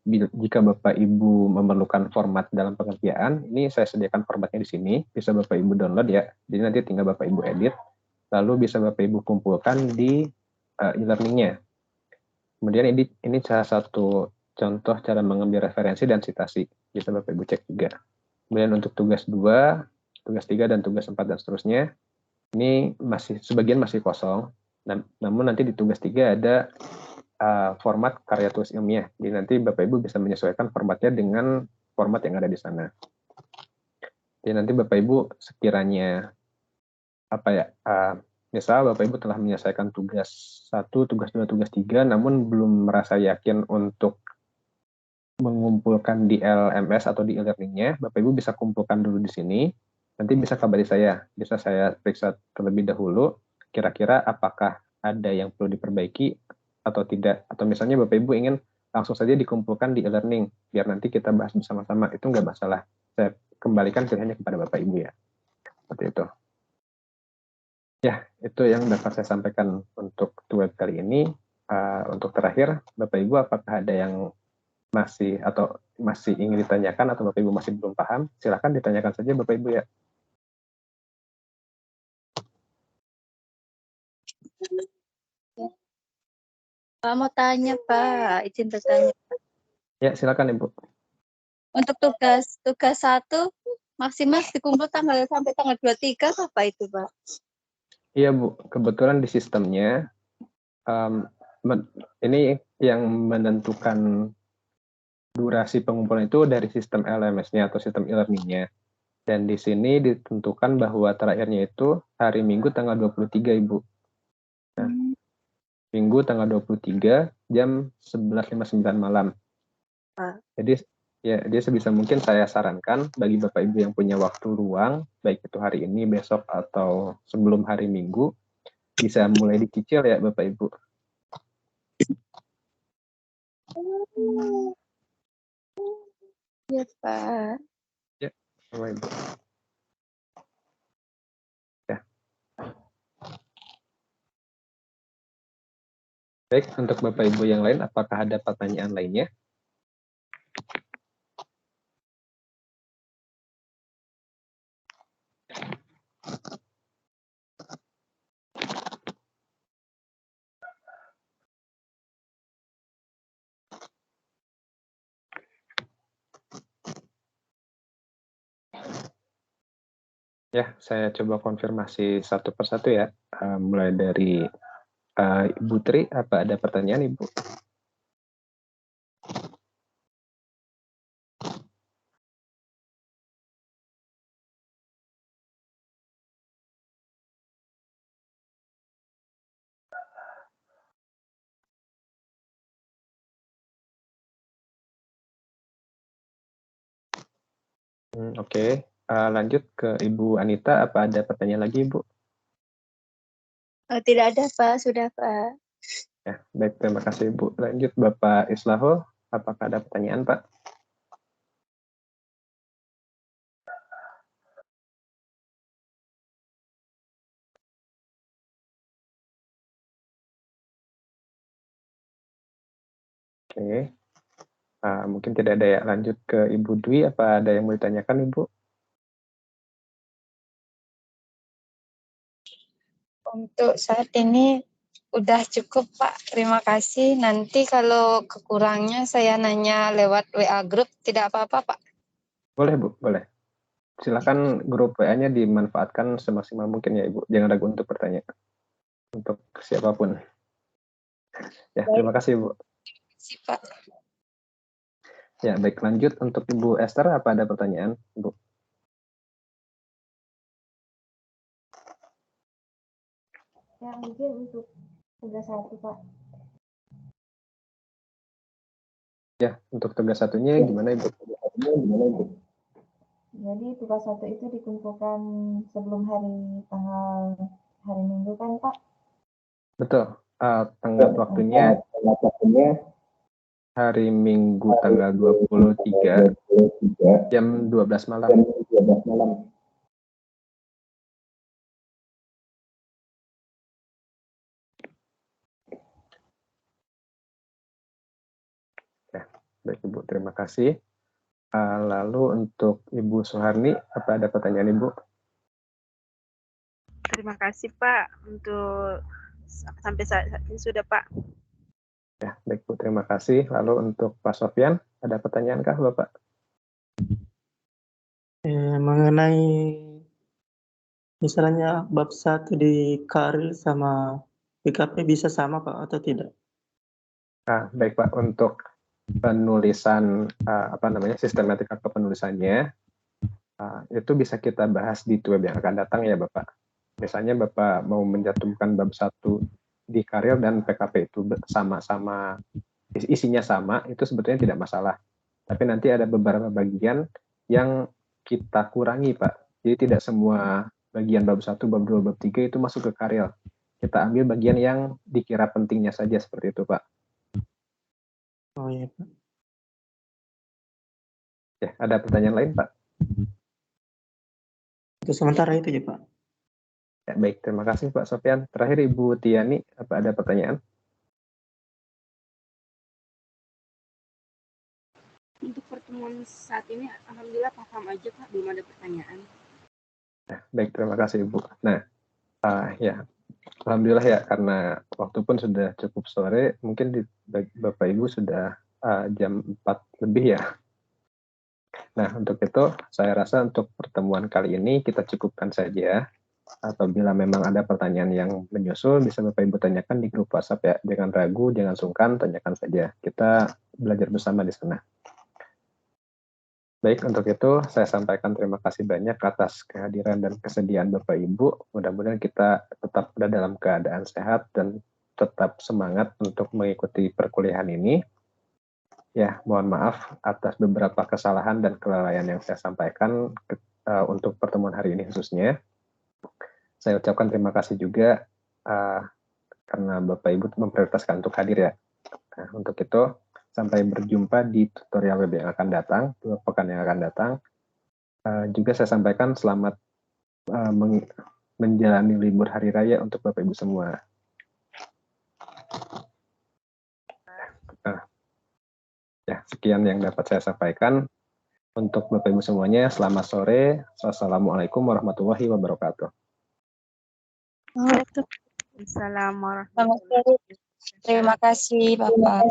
jika Bapak Ibu memerlukan format dalam pengerjaan, ini saya sediakan formatnya di sini, bisa Bapak Ibu download ya. Jadi nanti tinggal Bapak Ibu edit, lalu bisa Bapak Ibu kumpulkan di e-learning-nya. Kemudian ini salah satu contoh cara mengambil referensi dan citasi. Bisa Bapak Ibu cek juga. Kemudian untuk tugas 2, tugas 3, dan tugas 4, dan seterusnya, ini sebagian masih kosong. Namun nanti di tugas 3 ada format karya tulis ilmiah. Jadi nanti Bapak Ibu bisa menyesuaikan formatnya dengan format yang ada di sana. Jadi nanti Bapak Ibu sekiranya misal Bapak Ibu telah menyelesaikan tugas 1, tugas 2, tugas 3, namun belum merasa yakin untuk mengumpulkan di LMS atau di e-learning-nya, Bapak Ibu bisa kumpulkan dulu di sini, nanti bisa kabari saya, bisa saya periksa terlebih dahulu, kira-kira apakah ada yang perlu diperbaiki atau tidak, atau misalnya Bapak Ibu ingin langsung saja dikumpulkan di e-learning, biar nanti kita bahas bersama-sama, itu nggak masalah, saya kembalikan pilihannya kepada Bapak Ibu ya, seperti itu. Ya, itu yang dapat saya sampaikan untuk tugas kali ini. Untuk terakhir, Bapak Ibu apakah ada yang masih ingin ditanyakan atau Bapak Ibu masih belum paham, silakan ditanyakan saja Bapak Ibu ya. Pak mau tanya Pak, izin bertanya. Ya, silakan Ibu. Untuk tugas 1 maksimal dikumpul sampai tanggal 23 apa itu Pak? Iya Bu, kebetulan di sistemnya ini yang menentukan durasi pengumpulan itu dari sistem LMS-nya atau sistem e-learning-nya. Dan di sini ditentukan bahwa terakhirnya itu hari Minggu tanggal 23 Ibu. Nah, Minggu tanggal 23 jam 11.59 malam. Jadi sebisa mungkin saya sarankan bagi Bapak Ibu yang punya waktu luang, baik itu hari ini, besok, atau sebelum hari Minggu, bisa mulai dicicil ya Bapak Ibu. Iya Pak. Ya, Bapak Ibu. Ya. Baik, untuk Bapak Ibu yang lain, apakah ada pertanyaan lainnya? Ya, saya coba konfirmasi satu persatu ya. Mulai dari Ibu Tri, apa ada pertanyaan Ibu? Oke. Lanjut ke Ibu Anita, apa ada pertanyaan lagi Ibu? Tidak ada Pak, sudah Pak. Ya, baik, terima kasih Ibu. Lanjut Bapak Islahul, apakah ada pertanyaan Pak? Oke. Mungkin tidak ada ya. Lanjut ke Ibu Dwi, apa ada yang mau ditanyakan Ibu? Untuk saat ini udah cukup Pak, terima kasih. Nanti kalau kekurangnya saya nanya lewat WA grup, tidak apa-apa Pak? Boleh Bu, boleh. Silakan grup WA-nya dimanfaatkan semaksimal mungkin ya Ibu. Jangan ragu untuk bertanya. Untuk siapapun. Ya, terima kasih Bu. Terima kasih Pak. Ya, baik, lanjut untuk Ibu Esther, apa ada pertanyaan Ibu? Ya, mungkin untuk tugas 1 Pak. Ya, untuk tugas satunya gimana Ibu? Jadi tugas 1 itu dikumpulkan sebelum tanggal hari Minggu kan Pak? Betul. Tenggat waktunya hari Minggu tanggal 23 jam 12 malam. Ya, baik Ibu, terima kasih. Lalu untuk Ibu Suharni, apa ada pertanyaan Ibu? Terima kasih Pak untuk sampai saat ini sudah Pak. Ya, baik Bu, terima kasih. Lalu untuk Pak Sofyan, ada pertanyaankah Bapak? Mengenai misalnya bab 1 di Karil sama PKP bisa sama Pak atau tidak? Nah, baik Pak, untuk penulisan sistematika kepenulisannya itu bisa kita bahas di web yang akan datang ya Bapak. Misalnya Bapak mau mencantumkan bab 1 di Karil dan PKP itu sama-sama isinya sama, itu sebetulnya tidak masalah. Tapi nanti ada beberapa bagian yang kita kurangi Pak. Jadi tidak semua bagian bab 1, bab 2, bab 3 itu masuk ke Karil. Kita ambil bagian yang dikira pentingnya saja seperti itu Pak. Oh iya Pak. Ya, ada pertanyaan lain Pak? Untuk sementara itu ya Pak. Ya, baik, terima kasih Pak Sofyan. Terakhir Ibu Tiani, apa ada pertanyaan? Untuk pertemuan saat ini, alhamdulillah paham aja Pak, belum ada pertanyaan. Ya, baik, terima kasih Ibu. Nah, ya, alhamdulillah ya, karena waktu pun sudah cukup sore, mungkin di Bapak Ibu sudah jam 4 lebih ya. Nah, untuk itu saya rasa untuk pertemuan kali ini kita cukupkan saja. Apabila memang ada pertanyaan yang menyusul, bisa Bapak Ibu tanyakan di grup WhatsApp ya. Jangan ragu, jangan sungkan, tanyakan saja. Kita belajar bersama di sana. Baik, untuk itu saya sampaikan terima kasih banyak atas kehadiran dan kesediaan Bapak Ibu. Mudah-mudahan kita tetap ada dalam keadaan sehat dan tetap semangat untuk mengikuti perkuliahan ini. Ya, mohon maaf atas beberapa kesalahan dan kelalaian yang saya sampaikan untuk pertemuan hari ini khususnya. Saya ucapkan terima kasih juga karena Bapak Ibu memprioritaskan untuk hadir ya. Nah, untuk itu, sampai berjumpa di tutorial web yang akan datang, 2 pekan yang akan datang. Juga saya sampaikan selamat menjalani libur hari raya untuk Bapak Ibu semua. Ya, sekian yang dapat saya sampaikan. Untuk Bapak Ibu semuanya, selamat sore. Wassalamualaikum warahmatullahi wabarakatuh. Waalaikumsalam warahmatullahi wabarakatuh. Terima kasih Bapak.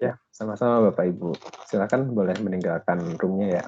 Ya, sama-sama Bapak Ibu. Silakan boleh meninggalkan roomnya ya.